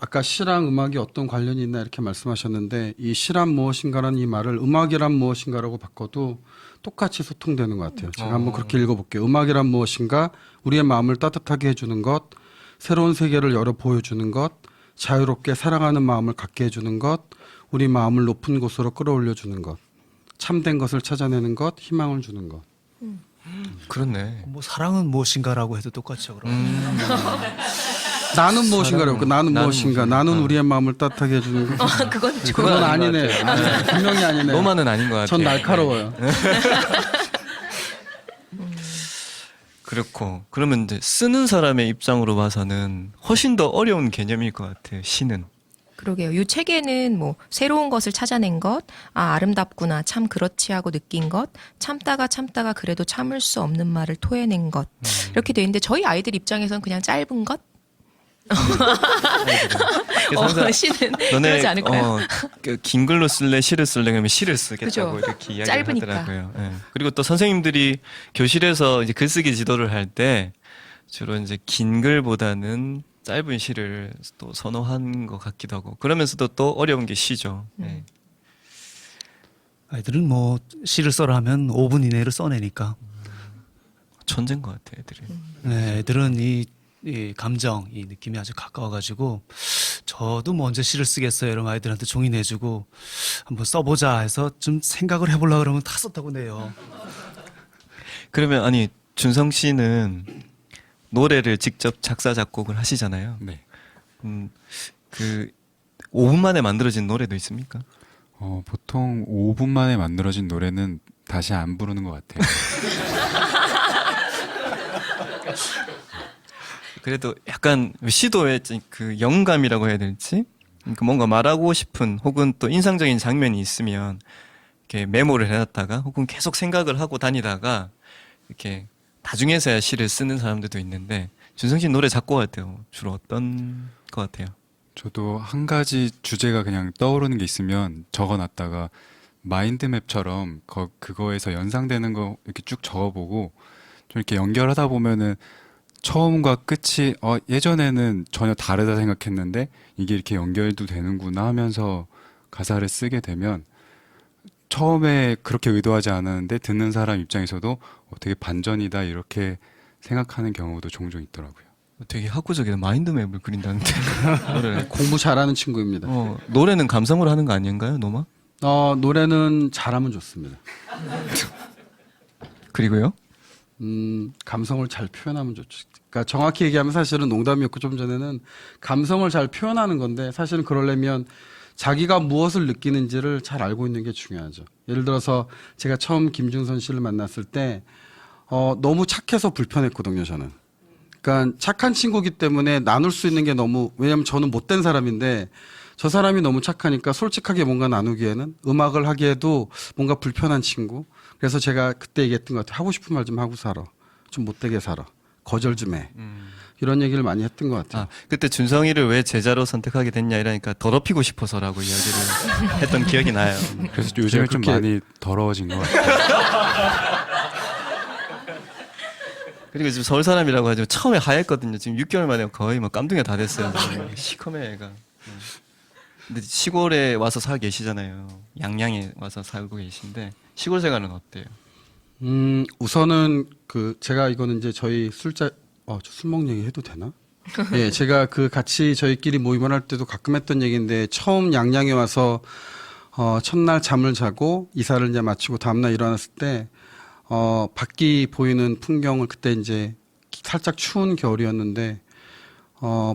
Speaker 4: 아까 시랑 음악이 어떤 관련이 있나 이렇게 말씀하셨는데 이 시란 무엇인가라는 이 말을 음악이란 무엇인가라고 바꿔도 똑같이 소통되는 것 같아요. 제가 한번 그렇게 읽어볼게요. 음악이란 무엇인가? 우리의 마음을 따뜻하게 해주는 것, 새로운 세계를 열어 보여주는 것, 자유롭게 사랑하는 마음을 갖게 해주는 것, 우리 마음을 높은 곳으로 끌어올려주는 것, 참된 것을 찾아내는 것, 희망을 주는 것.
Speaker 1: 그렇네.
Speaker 3: 뭐 사랑은 무엇인가라고 해도 똑같죠. 그럼.
Speaker 4: 나는 무엇인가라고. 나는
Speaker 1: 나는
Speaker 4: 무엇인가. 나는 우리의 마음을 따뜻하게 해주는 것.
Speaker 2: 그건 좀
Speaker 4: 그건 아니네. 분명히 아니네.
Speaker 1: 노마는 아닌 것 같아요.
Speaker 4: 전 날카로워요.
Speaker 1: 그렇고 그러면 이제 쓰는 사람의 입장으로 봐서는 훨씬 더 어려운 개념일 것 같아요. 시는.
Speaker 2: 그러게요. 이 책에는 뭐 새로운 것을 찾아낸 것, 아름답구나, 참 그렇지 하고 느낀 것, 참다가 그래도 참을 수 없는 말을 토해낸 것 이렇게 돼 있는데 저희 아이들 입장에서는 그냥 짧은 것? 시는 그러지 않을까요?
Speaker 1: 긴 글로 쓸래 시를 쓸래 그러면 시를 쓰겠다고
Speaker 2: 그죠.
Speaker 1: 이렇게 이야기를
Speaker 2: 짧으니까.
Speaker 1: 하더라고요. 예. 그리고 또 선생님들이 교실에서 이제 글쓰기 지도를 할 때 주로 이제 긴 글보다는 짧은 시를 또 선호한 것 같기도 하고 그러면서도 또 어려운 게 시죠. 네.
Speaker 3: 아이들은 뭐 시를 써라 하면 5분 이내로 써내니까.
Speaker 1: 천재인 것 같아요, 애들이.
Speaker 3: 네, 애들은 이 감정, 이 느낌이 아주 가까워가지고 저도 뭐 언제 시를 쓰겠어요. 이런 아이들한테 종이 내주고 한번 써보자 해서 좀 생각을 해보려고 그러면 다 썼다고 내요.
Speaker 1: 그러면 아니 준성 씨는 노래를 직접 작사 작곡을 하시잖아요.
Speaker 5: 네.
Speaker 1: 그 5분 만에 만들어진 노래도 있습니까?
Speaker 5: 보통 5분 만에 만들어진 노래는 다시 안 부르는 것 같아요.
Speaker 1: 그래도 약간 시도의 그 영감이라고 해야 될지 그러니까 뭔가 말하고 싶은 혹은 또 인상적인 장면이 있으면 이렇게 메모를 해놨다가 혹은 계속 생각을 하고 다니다가 이렇게 나중에서야 시를 쓰는 사람들도 있는데 준성 씨 노래 작곡할 때 주로 어떤 것 같아요?
Speaker 5: 저도 한 가지 주제가 그냥 떠오르는 게 있으면 적어놨다가 마인드맵처럼 그거에서 연상되는 거 이렇게 쭉 적어보고 좀 이렇게 연결하다 보면은 처음과 끝이 예전에는 전혀 다르다 생각했는데 이게 이렇게 연결도 되는구나 하면서 가사를 쓰게 되면 처음에 그렇게 의도하지 않았는데 듣는 사람 입장에서도 되게 반전이다 이렇게 생각하는 경우도 종종 있더라고요.
Speaker 1: 되게 학구적이다. 마인드맵을 그린다는데 노래는
Speaker 4: 공부 잘하는 친구입니다.
Speaker 1: 노래는 감성으로 하는 거 아닌가요, 노마?
Speaker 4: 노래는 잘하면 좋습니다.
Speaker 1: 그리고요?
Speaker 4: 감성을 잘 표현하면 좋죠. 그러니까 정확히 얘기하면 사실은 농담이었고 좀 전에는 감성을 잘 표현하는 건데 사실은 그러려면 자기가 무엇을 느끼는지를 잘 알고 있는 게 중요하죠. 예를 들어서 제가 처음 김중선 씨를 만났을 때 너무 착해서 불편했거든요, 저는. 그러니까 착한 친구기 때문에 나눌 수 있는 게 너무 왜냐하면 저는 못된 사람인데 저 사람이 너무 착하니까 솔직하게 뭔가 나누기에는 음악을 하기에도 뭔가 불편한 친구. 그래서 제가 그때 얘기했던 것 같아요. 하고 싶은 말 좀 하고 살아. 좀 못되게 살아. 거절 좀 해. 이런 얘기를 많이 했던 것 같아요.
Speaker 1: 그때 준성이를 왜 제자로 선택하게 됐냐 이러니까 더럽히고 싶어서라고 이야기를 했던 기억이 나요.
Speaker 5: 그래서 요즘에 좀
Speaker 4: 그렇게-
Speaker 5: 많이 더러워진 것 같아요.
Speaker 1: 그리고 지금 서울 사람이라고 하지만 처음에 하였거든요. 지금 6개월 만에 거의 뭐 깜둥이가 다 됐어요. 지금. 시커매 애가. 근데 시골에 와서 살고 계시잖아요. 양양에 와서 살고 계신데 시골 생활은 어때요?
Speaker 4: 우선은 제가 이거는 이제 저희 저 술 먹는 얘기 해도 되나? 예, 제가 같이 저희끼리 모임을 할 때도 가끔 했던 얘기인데 처음 양양에 와서 첫날 잠을 자고 이사를 이제 마치고 다음날 일어났을 때 밖이 보이는 풍경을 그때 이제 살짝 추운 겨울이었는데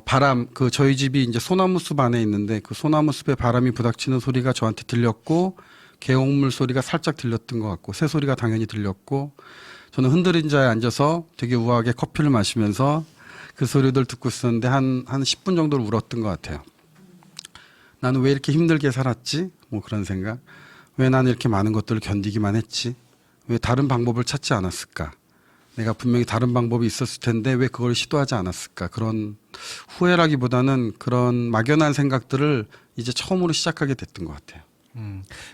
Speaker 4: 바람 저희 집이 이제 소나무 숲 안에 있는데 그 소나무 숲에 바람이 부닥치는 소리가 저한테 들렸고 계곡물 소리가 살짝 들렸던 것 같고 새 소리가 당연히 들렸고 저는 흔들린 자에 앉아서 되게 우아하게 커피를 마시면서 그 소리들 듣고 있었는데 한 10분 정도를 울었던 것 같아요. 나는 왜 이렇게 힘들게 살았지? 뭐 그런 생각. 왜 나는 이렇게 많은 것들을 견디기만 했지? 왜 다른 방법을 찾지 않았을까? 내가 분명히 다른 방법이 있었을 텐데 왜 그걸 시도하지 않았을까? 그런 후회라기보다는 그런 막연한 생각들을 이제 처음으로 시작하게 됐던 것 같아요.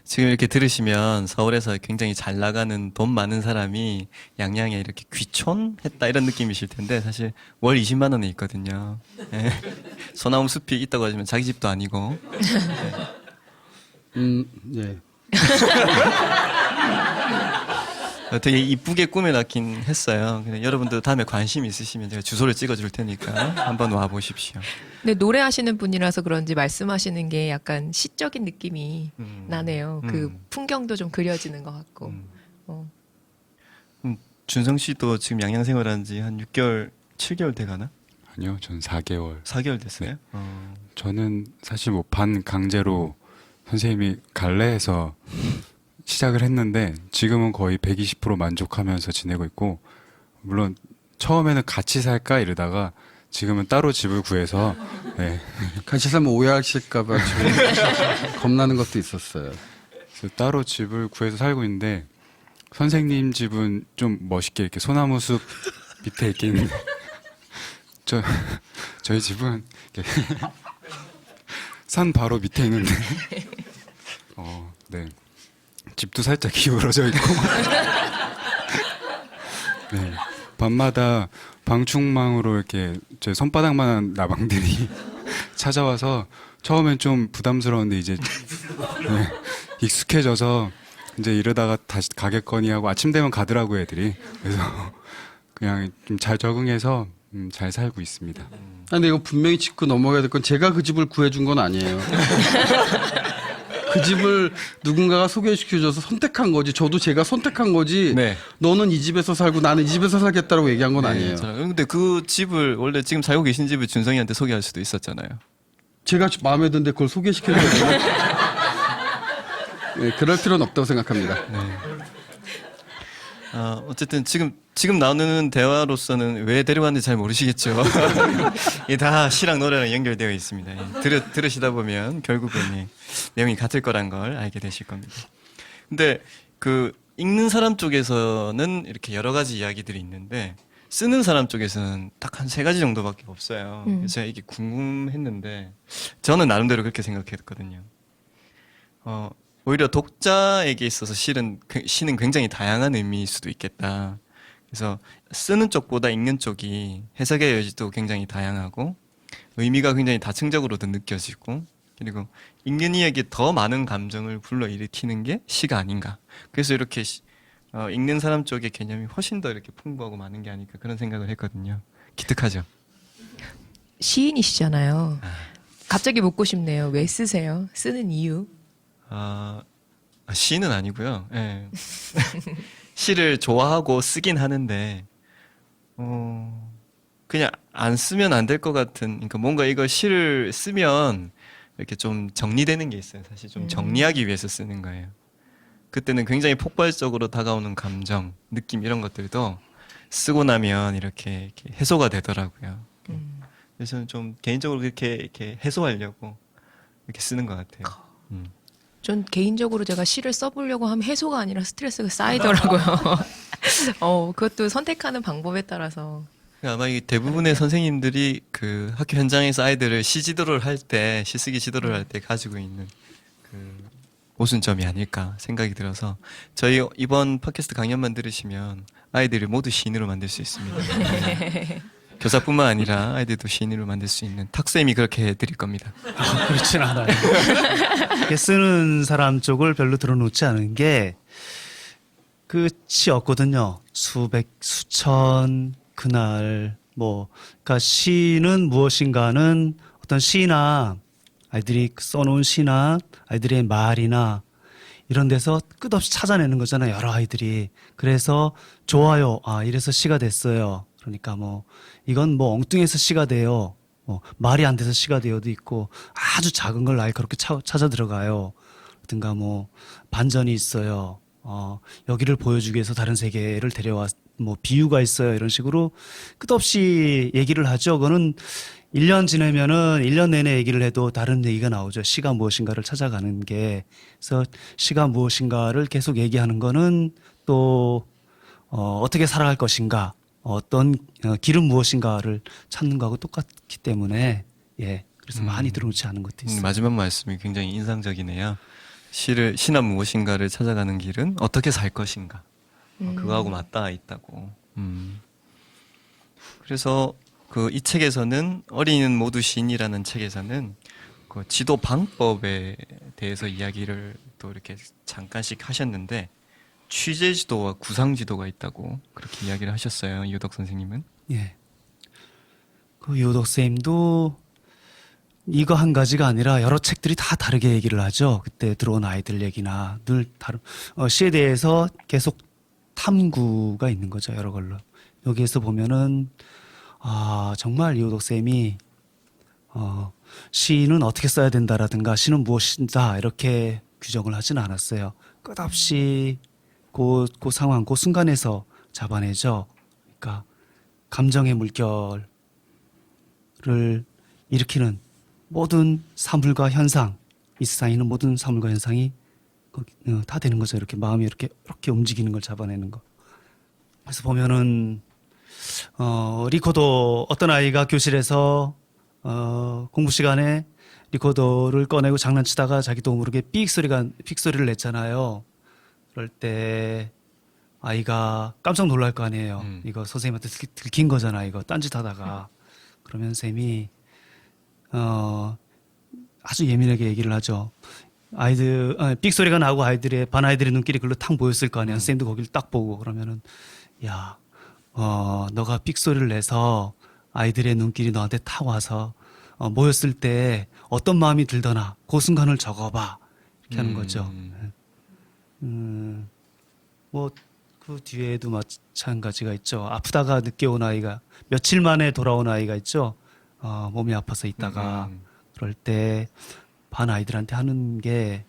Speaker 1: 지금 이렇게 들으시면 서울에서 굉장히 잘 나가는 돈 많은 사람이 양양에 이렇게 귀촌했다 이런 느낌이실 텐데 사실 월 20만 원에 있거든요. 예. 소나무 숲이 있다고 하시면 자기 집도 아니고.
Speaker 4: 예.
Speaker 1: 되게 이쁘게 꾸며놨긴 했어요. 근데 여러분들 다음에 관심 있으시면 제가 주소를 찍어줄 테니까 한번 와 보십시오.
Speaker 2: 근데 노래하시는 분이라서 그런지 말씀하시는 게 약간 시적인 느낌이 나네요. 그 풍경도 좀 그려지는 것 같고.
Speaker 1: 준성 씨도 지금 양양 생활한 지 한 6개월, 7개월 돼가나?
Speaker 5: 아니요, 전 4개월.
Speaker 1: 4개월 됐어요?
Speaker 5: 저는 사실 뭐 반 강제로 선생님이 갈래 해서 시작을 했는데 지금은 거의 120% 만족하면서 지내고 있고 물론 처음에는 같이 살까 이러다가 지금은 따로 집을 구해서 네.
Speaker 4: 같이 살면 오해하실까봐 좀 겁나는 것도 있었어요.
Speaker 5: 그래서 따로 집을 구해서 살고 있는데 선생님 집은 좀 멋있게 이렇게 소나무 숲 밑에 이렇게 있는데 저희 집은 이렇게 산 바로 밑에 있는데 네. 집도 살짝 기울어져 있고 네. 밤마다 방충망으로 이렇게 제 손바닥만한 나방들이 찾아와서 처음엔 좀 부담스러운데 이제 네, 익숙해져서 이제 이러다가 다시 가겠거니 하고 아침 되면 가더라고요, 애들이. 그래서 그냥 좀 잘 적응해서 잘 살고 있습니다.
Speaker 4: 근데 이거 분명히 짚고 넘어가야 될 건 제가 그 집을 구해준 건 아니에요. 그 집을 누군가가 소개시켜줘서 선택한 거지. 저도 제가 선택한 거지.
Speaker 1: 네.
Speaker 4: 너는 이 집에서 살고 나는 이 집에서 살겠다라고 얘기한 건 아니에요.
Speaker 1: 근데 그 집을 원래 지금 살고 계신 집을 준성이한테 소개할 수도 있었잖아요.
Speaker 4: 제가 마음에 드는데 그걸 소개시켜줘야 네, 그럴 필요는 없다고 생각합니다.
Speaker 1: 어쨌든 지금 나누는 대화로서는 왜 데려왔는지 잘 모르시겠죠. 이게 다 시랑 노래랑 연결되어 있습니다. 예. 들으시다 보면 결국은 예, 내용이 같을 거란 걸 알게 되실 겁니다. 근데 그 읽는 사람 쪽에서는 이렇게 여러 가지 이야기들이 있는데 쓰는 사람 쪽에서는 딱 한 3가지 정도밖에 없어요. 그래서 제가 이게 궁금했는데 저는 나름대로 그렇게 생각했거든요. 오히려 독자에게 있어서 시는 굉장히 다양한 의미일 수도 있겠다. 그래서 쓰는 쪽보다 읽는 쪽이 해석의 여지도 굉장히 다양하고 의미가 굉장히 다층적으로도 느껴지고 그리고 읽는 이에게 더 많은 감정을 불러일으키는 게 시가 아닌가. 그래서 이렇게 읽는 사람 쪽의 개념이 훨씬 더 이렇게 풍부하고 많은 게 아닐까 그런 생각을 했거든요. 기특하죠.
Speaker 2: 시인이시잖아요. 갑자기 묻고 싶네요. 왜 쓰세요? 쓰는 이유?
Speaker 1: 시는 아니고요. 예. 시를 좋아하고 쓰긴 하는데 그냥 안 쓰면 안 될 것 같은. 그러니까 뭔가 이걸 시를 쓰면 이렇게 좀 정리되는 게 있어요. 사실 좀 정리하기 위해서 쓰는 거예요. 그때는 굉장히 폭발적으로 다가오는 감정, 느낌 이런 것들도 쓰고 나면 이렇게 해소가 되더라고요. 그래서 좀 개인적으로 이렇게 해소하려고 이렇게 쓰는 것 같아요.
Speaker 2: 전 개인적으로 제가 시를 써보려고 하면 해소가 아니라 스트레스가 쌓이더라고요. 그것도 선택하는 방법에 따라서.
Speaker 1: 아마 이 대부분의 선생님들이 그 학교 현장에서 아이들을 시 지도를 할 때, 시쓰기 지도를 할 때 가지고 있는 그 모순점이 아닐까 생각이 들어서 저희 이번 팟캐스트 강연만 들으시면 아이들을 모두 시인으로 만들 수 있습니다. 교사뿐만 아니라 아이들도 시인으로 만들 수 있는 탁쌤이 그렇게 해드릴 겁니다.
Speaker 3: 그렇진 않아요. 이렇게 쓰는 사람 쪽을 별로 들어놓지 않은 게 끝이 없거든요. 수백, 수천, 그날 그러니까 시는 무엇인가는 어떤 시나 아이들이 써놓은 시나 아이들의 말이나 이런 데서 끝없이 찾아내는 거잖아요. 여러 아이들이. 그래서 좋아요. 이래서 시가 됐어요. 그러니까 이건 엉뚱해서 시가 돼요. 말이 안 돼서 시가 되어도 있고 아주 작은 걸 날카롭게 찾아 들어가요. 어든가 반전이 있어요. 여기를 보여주기 위해서 다른 세계를 데려와 비유가 있어요. 이런 식으로 끝없이 얘기를 하죠. 그거는 1년 지내면은 1년 내내 얘기를 해도 다른 얘기가 나오죠. 시가 무엇인가를 찾아가는 게. 그래서 시가 무엇인가를 계속 얘기하는 거는 또 어떻게 살아갈 것인가, 어떤 길은 무엇인가를 찾는 거하고 똑같기 때문에 그래서 많이 들어놓지 않은 것도 있어요.
Speaker 1: 마지막 말씀이 굉장히 인상적이네요. 시나 무엇인가를 찾아가는 길은 어떻게 살 것인가. 그거하고 맞닿아 있다고. 그래서 이 책에서는 어린이는 모두 시인이라는 책에서는 그 지도 방법에 대해서 이야기를 또 이렇게 잠깐씩 하셨는데 취재 지도와 구상 지도가 있다고 그렇게 이야기를 하셨어요. 이효덕 선생님은.
Speaker 3: 예. 그 이효덕 선생님도 이거 한 가지가 아니라 여러 책들이 다 다르게 얘기를 하죠. 그때 들어온 아이들 얘기나 늘 다른 시에 대해서 계속 탐구가 있는 거죠. 여러 걸로. 여기에서 보면은 정말 이효덕 쌤이 시는 어떻게 써야 된다라든가 시는 무엇이다 이렇게 규정을 하지는 않았어요. 끝없이 그 상황, 그 순간에서 잡아내죠. 그러니까 감정의 물결을 일으키는 모든 사물과 현상, 이 세상에 있는 모든 사물과 현상이 다 되는 거죠. 이렇게 마음이 이렇게 움직이는 걸 잡아내는 거. 그래서 보면은 리코더 어떤 아이가 교실에서 공부 시간에 리코더를 꺼내고 장난치다가 자기도 모르게 삑 소리를 냈잖아요. 그럴 때 아이가 깜짝 놀랄 거 아니에요.
Speaker 1: 음.
Speaker 3: 이거 선생님한테 들킨 거잖아. 이거 딴짓하다가. 그러면 쌤이 아주 예민하게 얘기를 하죠. 삑 소리가 나고 반 아이들의 눈길이 글로 탁 모였을 거 아니야. 선생님도 거기를 딱 보고 그러면은 야, 너가 삑 소리를 내서 아이들의 눈길이 너한테 탁 와서 모였을 때 어떤 마음이 들더나 그 순간을 적어봐 이렇게 하는 거죠. 뭐 그 뒤에도 마찬가지가 있죠. 아프다가 늦게 온 아이가 며칠 만에 돌아온 아이가 있죠. 몸이 아파서 있다가 그럴 때 반 아이들한테 하는 게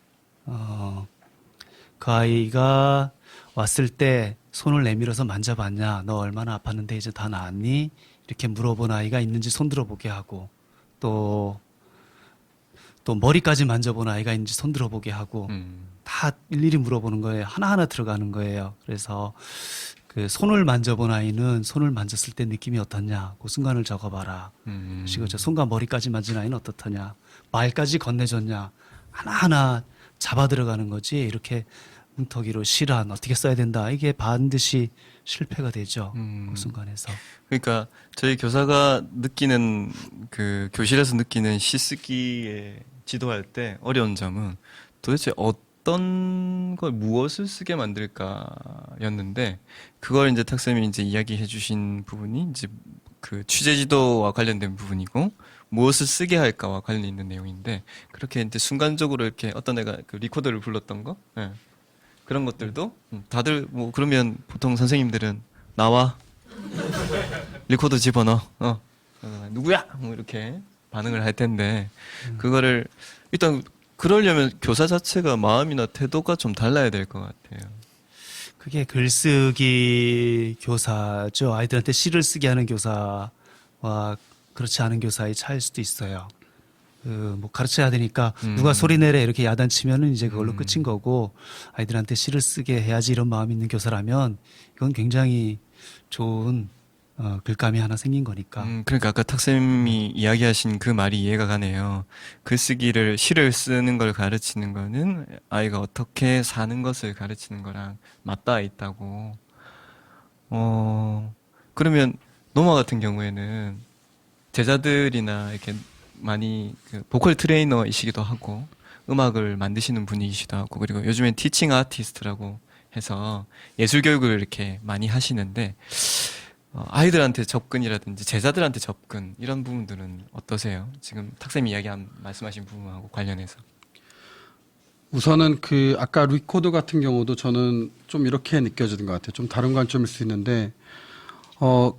Speaker 3: 그 아이가 왔을 때 손을 내밀어서 만져봤냐, 너 얼마나 아팠는데 이제 다 나았니? 이렇게 물어본 아이가 있는지 손 들어보게 하고 또 머리까지 만져본 아이가 있는지 손 들어보게 하고 다 일일이 물어보는 거예요. 하나하나 들어가는 거예요. 그래서 그 손을 만져본 아이는 손을 만졌을 때 느낌이 어떻냐, 그 순간을 적어봐라. 그것이죠. 손과 머리까지 만진 아이는 어떻더냐, 말까지 건네줬냐, 하나하나 잡아 들어가는 거지. 이렇게 뭉터기로 실한 어떻게 써야 된다, 이게 반드시 실패가 되죠. 그 순간에서.
Speaker 1: 그러니까 저희 교사가 느끼는 그 교실에서 느끼는 시쓰기에 지도할 때 어려운 점은 도대체 어떤 걸 무엇을 쓰게 만들까였는데, 그걸 이제 탁쌤이 이제 이야기해 주신 부분이 이제 그 취재 지도와 관련된 부분이고, 무엇을 쓰게 할까와 관련이 있는 내용인데, 그렇게 이제 순간적으로 이렇게 어떤 애가 그 리코더를 불렀던 거, 예. 그런 것들도 다들 뭐 그러면 보통 선생님들은 나와 리코더 집어넣어, 누구야 뭐 이렇게 반응을 할 텐데, 그거를 일단 그러려면 교사 자체가 마음이나 태도가 좀 달라야 될 것 같아요.
Speaker 3: 그게 글쓰기 교사죠. 아이들한테 시를 쓰게 하는 교사와 그렇지 않은 교사의 차이일 수도 있어요. 뭐 가르쳐야 되니까 누가 소리 내래 이렇게 야단치면은 이제 그걸로 끝인 거고, 아이들한테 시를 쓰게 해야지 이런 마음이 있는 교사라면 이건 굉장히 좋은 글감이 하나 생긴 거니까.
Speaker 1: 그러니까 아까 탁쌤이 이야기하신 그 말이 이해가 가네요. 글쓰기를, 시를 쓰는 걸 가르치는 거는 아이가 어떻게 사는 것을 가르치는 거랑 맞닿아 있다고. 그러면 노마 같은 경우에는 제자들이나 이렇게 많이 그 보컬 트레이너이시기도 하고 음악을 만드시는 분이시기도 하고, 그리고 요즘엔 티칭 아티스트라고 해서 예술 교육을 이렇게 많이 하시는데, 아이들한테 접근이라든지 제자들한테 접근, 이런 부분들은 어떠세요? 지금 탁쌤이 말씀하신 부분하고 관련해서.
Speaker 4: 우선은 그 아까 리코더 같은 경우도 저는 좀 이렇게 느껴지는 것 같아요. 좀 다른 관점일 수 있는데,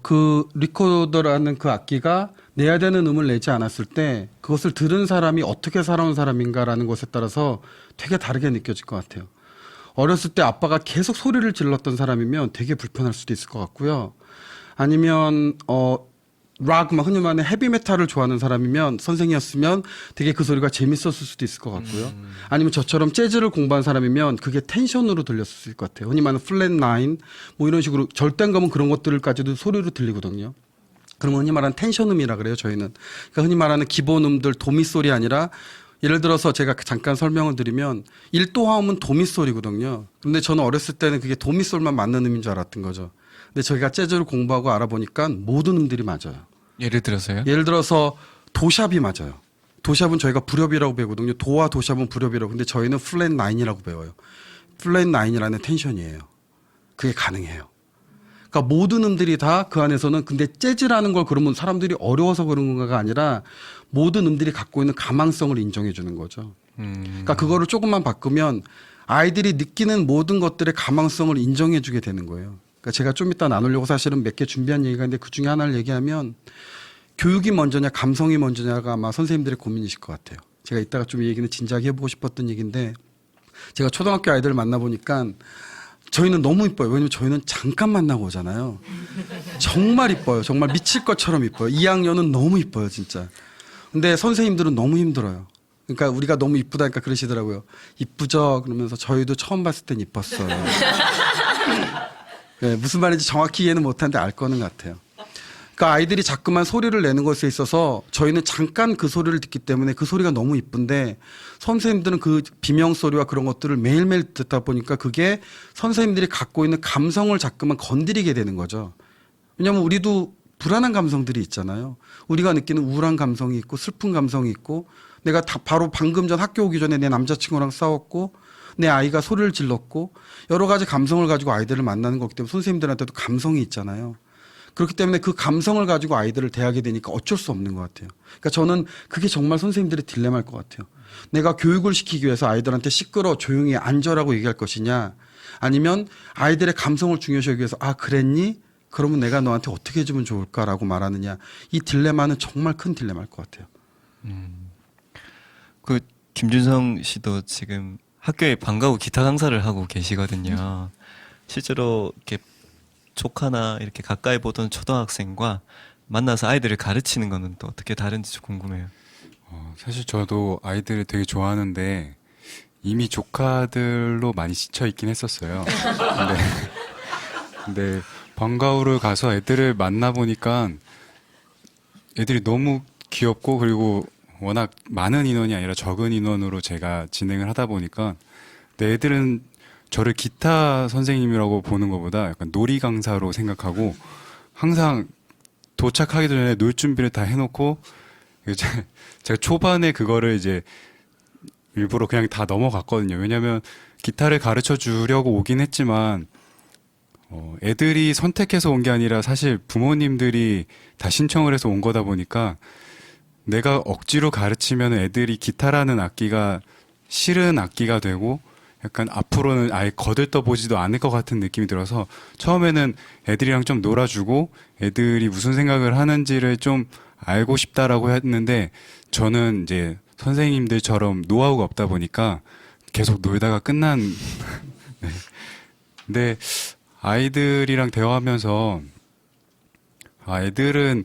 Speaker 4: 그 리코더라는 그 악기가 내야 되는 음을 내지 않았을 때 그것을 들은 사람이 어떻게 살아온 사람인가라는 것에 따라서 되게 다르게 느껴질 것 같아요. 어렸을 때 아빠가 계속 소리를 질렀던 사람이면 되게 불편할 수도 있을 것 같고요. 아니면 락, 흔히 말하는 헤비메탈을 좋아하는 사람이면, 선생이었으면 되게 그 소리가 재밌었을 수도 있을 것 같고요. 아니면 저처럼 재즈를 공부한 사람이면 그게 텐션으로 들렸을 것 같아요. 흔히 말하는 플랫 나인, 뭐 이런 식으로 절대음감은 그런 것들까지도 소리로 들리거든요. 그러면 흔히 말하는 텐션음이라 그래요, 저희는. 그러니까 흔히 말하는 기본음들, 도미솔이 아니라, 예를 들어서 제가 잠깐 설명을 드리면 1도 화음은 도미솔이거든요. 근데 저는 어렸을 때는 그게 도미솔만 맞는 음인 줄 알았던 거죠. 근데 저희가 재즈를 공부하고 알아보니까 모든 음들이 맞아요.
Speaker 1: 예를 들어서요?
Speaker 4: 예를 들어서 도샵이 맞아요. 도샵은 저희가 불협이라고 배우거든요. 도와 도샵은 불협이라고. 근데 저희는 플랫 나인이라고 배워요. 플랫 나인이라는 텐션이에요. 그게 가능해요. 그러니까 모든 음들이 다 그 안에서는, 근데 재즈라는 걸 그러면 사람들이 어려워서 그런 건가가 아니라 모든 음들이 갖고 있는 가망성을 인정해 주는 거죠. 그러니까 그거를 조금만 바꾸면 아이들이 느끼는 모든 것들의 가망성을 인정해 주게 되는 거예요. 그러니까 제가 좀 이따 나누려고 사실은 몇 개 준비한 얘기가 있는데, 그 중에 하나를 얘기하면 교육이 먼저냐 감성이 먼저냐가 아마 선생님들의 고민이실 것 같아요. 제가 이따가 좀 이 얘기는 진지하게 해보고 싶었던 얘기인데, 제가 초등학교 아이들을 만나보니까 저희는 너무 이뻐요. 왜냐면 저희는 잠깐 만나고 오잖아요. 정말 이뻐요. 정말 미칠 것처럼 이뻐요. 2학년은 너무 이뻐요, 진짜. 근데 선생님들은 너무 힘들어요. 그러니까 우리가 너무 이쁘다니까 그러시더라고요. 이쁘죠? 그러면서 저희도 처음 봤을 땐 이뻤어요. 네, 무슨 말인지 정확히 이해는 못하는데 알 거는 같아요. 그러니까 아이들이 자꾸만 소리를 내는 것에 있어서 저희는 잠깐 그 소리를 듣기 때문에 그 소리가 너무 이쁜데 선생님들은 그 비명 소리와 그런 것들을 매일매일 듣다 보니까 그게 선생님들이 갖고 있는 감성을 자꾸만 건드리게 되는 거죠. 왜냐하면 우리도 불안한 감성들이 있잖아요. 우리가 느끼는 우울한 감성이 있고 슬픈 감성이 있고 내가 바로 방금 전 학교 오기 전에 내 남자친구랑 싸웠고 내 아이가 소리를 질렀고 여러 가지 감성을 가지고 아이들을 만나는 거기 때문에 선생님들한테도 감성이 있잖아요. 그렇기 때문에 그 감성을 가지고 아이들을 대하게 되니까 어쩔 수 없는 것 같아요. 그러니까 저는 그게 정말 선생님들의 딜레마일 것 같아요. 내가 교육을 시키기 위해서 아이들한테 시끄러 조용히 앉아라고 얘기할 것이냐 아니면 아이들의 감성을 중요시 여기기 위해서 아 그랬니? 그러면 내가 너한테 어떻게 해주면 좋을까라고 말하느냐. 이 딜레마는 정말 큰 딜레마일 것 같아요.
Speaker 1: 그 김준성 씨도 지금 학교에 방과 후 기타 강사를 하고 계시거든요. 실제로 이렇게 조카나 이렇게 가까이 보던 초등학생과 만나서 아이들을 가르치는 거는 또 어떻게 다른지 좀 궁금해요.
Speaker 5: 사실 저도 아이들을 되게 좋아하는데 이미 조카들로 많이 지쳐 있긴 했었어요. 근데 방과후를 가서 애들을 만나보니까 애들이 너무 귀엽고 그리고 워낙 많은 인원이 아니라 적은 인원으로 제가 진행을 하다 보니까 내 애들은 저를 기타 선생님이라고 보는 것보다 약간 놀이 강사로 생각하고 항상 도착하기 전에 놀 준비를 다 해놓고 제가 초반에 그거를 이제 일부러 그냥 다 넘어갔거든요. 왜냐하면 기타를 가르쳐 주려고 오긴 했지만 애들이 선택해서 온 게 아니라 사실 부모님들이 다 신청을 해서 온 거다 보니까 내가 억지로 가르치면 애들이 기타라는 악기가 싫은 악기가 되고 약간 앞으로는 아예 거들떠보지도 않을 것 같은 느낌이 들어서 처음에는 애들이랑 좀 놀아주고 애들이 무슨 생각을 하는지를 좀 알고 싶다라고 했는데 저는 이제 선생님들처럼 노하우가 없다 보니까 계속 놀다가 끝난 네. 근데 아이들이랑 대화하면서 애들은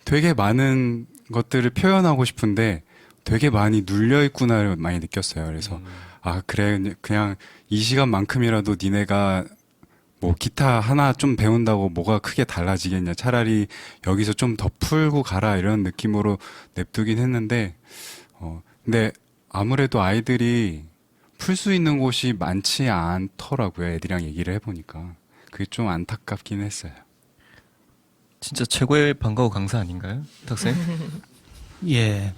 Speaker 5: 되게 많은 것들을 표현하고 싶은데 되게 많이 눌려있구나를 많이 느꼈어요. 그래서 그래 그냥 이 시간만큼이라도 니네가 뭐 기타 하나 좀 배운다고 뭐가 크게 달라지겠냐. 차라리 여기서 좀 더 풀고 가라 이런 느낌으로 냅두긴 했는데 근데 아무래도 아이들이 풀 수 있는 곳이 많지 않더라고요. 애들이랑 얘기를 해보니까 그게 좀 안타깝긴 했어요.
Speaker 1: 진짜 최고의 방과 후 강사 아닌가요, 탁생?
Speaker 3: 예.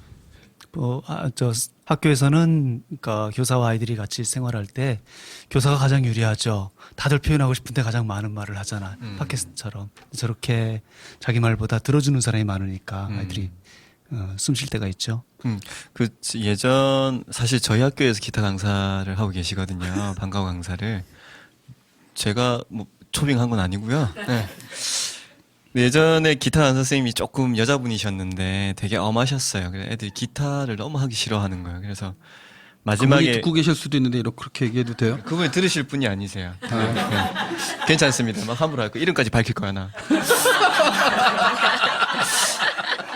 Speaker 3: 저 학교에서는 그러니까 교사와 아이들이 같이 생활할 때 교사가 가장 유리하죠. 다들 표현하고 싶은데 가장 많은 말을 하잖아. 팟캐스트처럼. 저렇게 자기 말보다 들어주는 사람이 많으니까 아이들이 숨 쉴 때가 있죠.
Speaker 1: 그 예전 사실 저희 학교에서 기타 강사를 하고 계시거든요. 방과 후 강사를. 제가 뭐 초빙한 건 아니고요. 네. 예전에 기타 강사 선생님이 조금 여자분이셨는데 되게 엄하셨어요. 그래서 애들이 기타를 너무 하기 싫어하는 거예요. 그래서
Speaker 4: 그분이
Speaker 1: 마지막에
Speaker 4: 듣고 계실 수도 있는데 이렇게 그렇게 얘기해도 돼요?
Speaker 1: 그분이 들으실 분이 아니세요. 네. 괜찮습니다. 막 함부로 할 거 이름까지 밝힐 거야 나.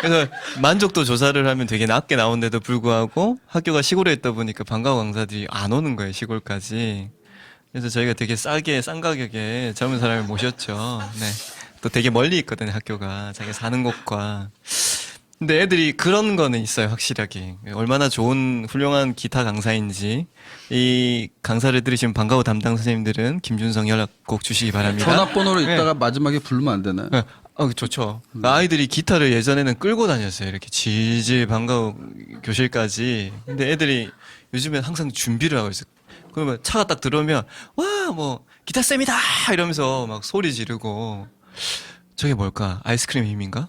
Speaker 1: 그래서 만족도 조사를 하면 되게 낮게 나온데도 불구하고 학교가 시골에 있다 보니까 방과 후 강사들이 안 오는 거예요, 시골까지. 그래서 저희가 되게 싸게 싼 가격에 젊은 사람을 모셨죠. 네. 또 되게 멀리 있거든요, 학교가. 자기가 사는 곳과. 근데 애들이 그런 거는 있어요, 확실하게. 얼마나 좋은 훌륭한 기타 강사인지. 이 강사를 들으시면 방과 후 담당 선생님들은 김준성 연락 꼭 주시기 바랍니다.
Speaker 4: 전화번호를
Speaker 1: 네.
Speaker 4: 이따가 마지막에 부르면 안 되나요?
Speaker 1: 네. 좋죠. 아이들이 기타를 예전에는 끌고 다녔어요. 이렇게 질질 방과 후 교실까지. 근데 애들이 요즘엔 항상 준비를 하고 있어요. 그러면 차가 딱 들어오면 와, 뭐 기타 쌤이다 이러면서 막 소리 지르고 저게 뭘까? 아이스크림 힘인가?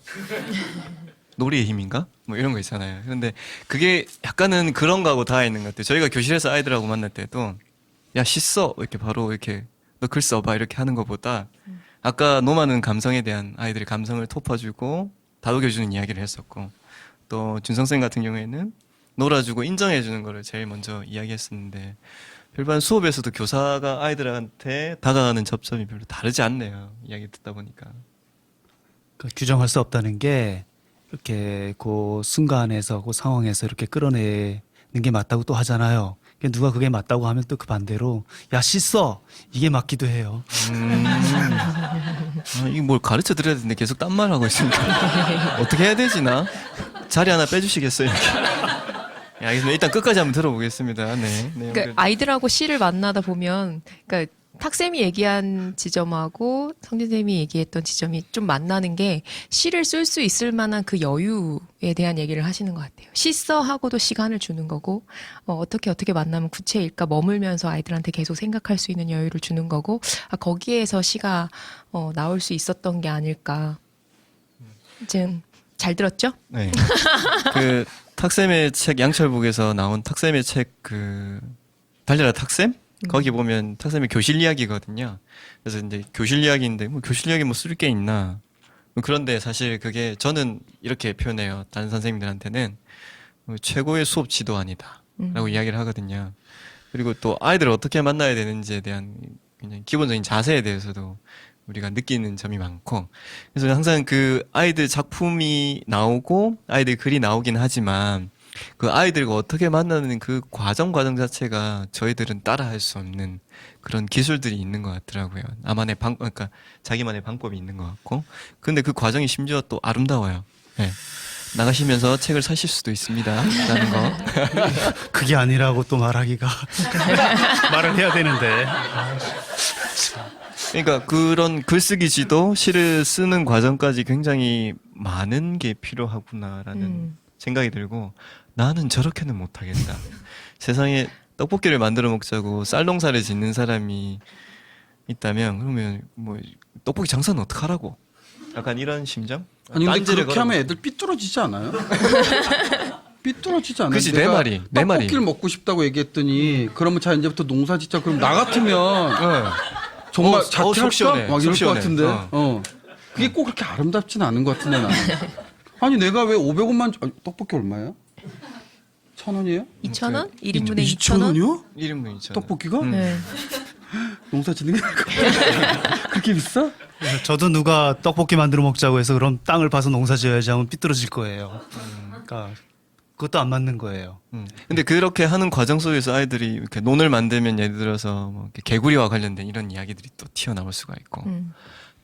Speaker 1: 놀이의 힘인가? 뭐 이런 거 있잖아요. 그런데 그게 약간은 그런 거하고 다 있는 것 같아요. 저희가 교실에서 아이들하고 만날 때도 야, 시 써. 이렇게 바로 이렇게 너 글 써봐. 이렇게 하는 것보다 아까 노마는 감성에 대한 아이들의 감성을 덮어주고 다독여주는 이야기를 했었고 또 준성쌤 같은 경우에는 놀아주고 인정해주는 거를 제일 먼저 이야기했었는데 별반 수업에서도 교사가 아이들한테 다가가는 접점이 별로 다르지 않네요. 이야기 듣다 보니까.
Speaker 3: 그러니까 규정할 수 없다는 게 이렇게 그 순간에서 그 상황에서 이렇게 끌어내는 게 맞다고 또 하잖아요. 그러니까 누가 그게 맞다고 하면 또 그 반대로 야 씻어 이게 맞기도 해요.
Speaker 1: 이게 뭘 가르쳐 드려야 되는데 계속 딴 말 하고 있으니까 어떻게 해야 되지 나? 자리 하나 빼주시겠어요? 네, 알겠습니다. 일단 끝까지 한번 들어보겠습니다. 네. 네.
Speaker 2: 그러니까 아이들하고 시를 만나다 보면, 그러니까 탁쌤이 얘기한 지점하고 성진쌤이 얘기했던 지점이 좀 만나는 게 시를 쓸 수 있을 만한 그 여유에 대한 얘기를 하시는 것 같아요. 시써하고도 시간을 주는 거고 어떻게 만나면 구체일까 머물면서 아이들한테 계속 생각할 수 있는 여유를 주는 거고 거기에서 시가 나올 수 있었던 게 아닐까. 이제 잘 들었죠?
Speaker 1: 네. 그 탁쌤의 책 양철북에서 나온 탁쌤의 책 그 달려라 탁쌤? 거기 보면 탁쌤의 교실 이야기거든요. 그래서 이제 교실 이야기인데 뭐 교실 이야기 뭐 쓸 게 있나? 그런데 사실 그게 저는 이렇게 표현해요. 다른 선생님들한테는 최고의 수업 지도 아니다라고 이야기를 하거든요. 그리고 또 아이들을 어떻게 만나야 되는지에 대한 그냥 기본적인 자세에 대해서도 우리가 느끼는 점이 많고 그래서 항상 그 아이들 작품이 나오고 아이들 글이 나오긴 하지만 그 아이들과 어떻게 만나는 그 과정 자체가 저희들은 따라할 수 없는 그런 기술들이 있는 것 같더라고요. 나만의 그러니까 자기만의 방법이 있는 것 같고 근데 그 과정이 심지어 또 아름다워요. 네. 나가시면서 책을 사실 수도 있습니다. 라는 거.
Speaker 3: 그게 아니라고 또 말하기가 말을 해야 되는데.
Speaker 1: 그러니까 그런 글쓰기 지도, 시를 쓰는 과정까지 굉장히 많은 게 필요하구나라는 생각이 들고 나는 저렇게는 못하겠다. 세상에 떡볶이를 만들어 먹자고 쌀 농사를 짓는 사람이 있다면 그러면 뭐 떡볶이 장사는 어떡하라고? 약간 이런 심정?
Speaker 4: 아니 근데
Speaker 1: 딴지를
Speaker 4: 그렇게
Speaker 1: 걸어-
Speaker 4: 하면 애들 삐뚤어지지 않아요? 삐뚤어지지 않아요?
Speaker 1: 그치, 내 말이, 내 말이.
Speaker 4: 떡볶이를 먹고 싶다고 얘기했더니 그러면 자 이제부터 농사 짓자. 그럼 나 같으면
Speaker 1: 네.
Speaker 4: 정말
Speaker 1: 속
Speaker 4: 자퇴할까?
Speaker 1: 시원해.
Speaker 4: 막
Speaker 1: 속
Speaker 4: 이럴 것
Speaker 1: 시원해.
Speaker 4: 같은데. 그게 꼭 그렇게 아름답진 않은 것 같은데 나는. 아니 내가 왜 500원만 떡볶이 얼마예요? 1,000원이에요?
Speaker 2: 2,000원? 1인분에 2,000원?
Speaker 4: 2,000원이요?
Speaker 1: 1인분 있잖아요.
Speaker 4: 떡볶이가?
Speaker 2: 네.
Speaker 4: 농사 짓는 게 나을 것 같아. 그렇게 비싸?
Speaker 3: 저도 누가 떡볶이 만들어 먹자고 해서 그럼 땅을 파서 농사 지어야지 하면 삐뚤어질 거예요. 그러니까 그것도 안 맞는 거예요.
Speaker 1: 근데 그렇게 하는 과정 속에서 아이들이 이렇게 논을 만들면 예를 들어서 뭐 이렇게 개구리와 관련된 이런 이야기들이 또 튀어나올 수가 있고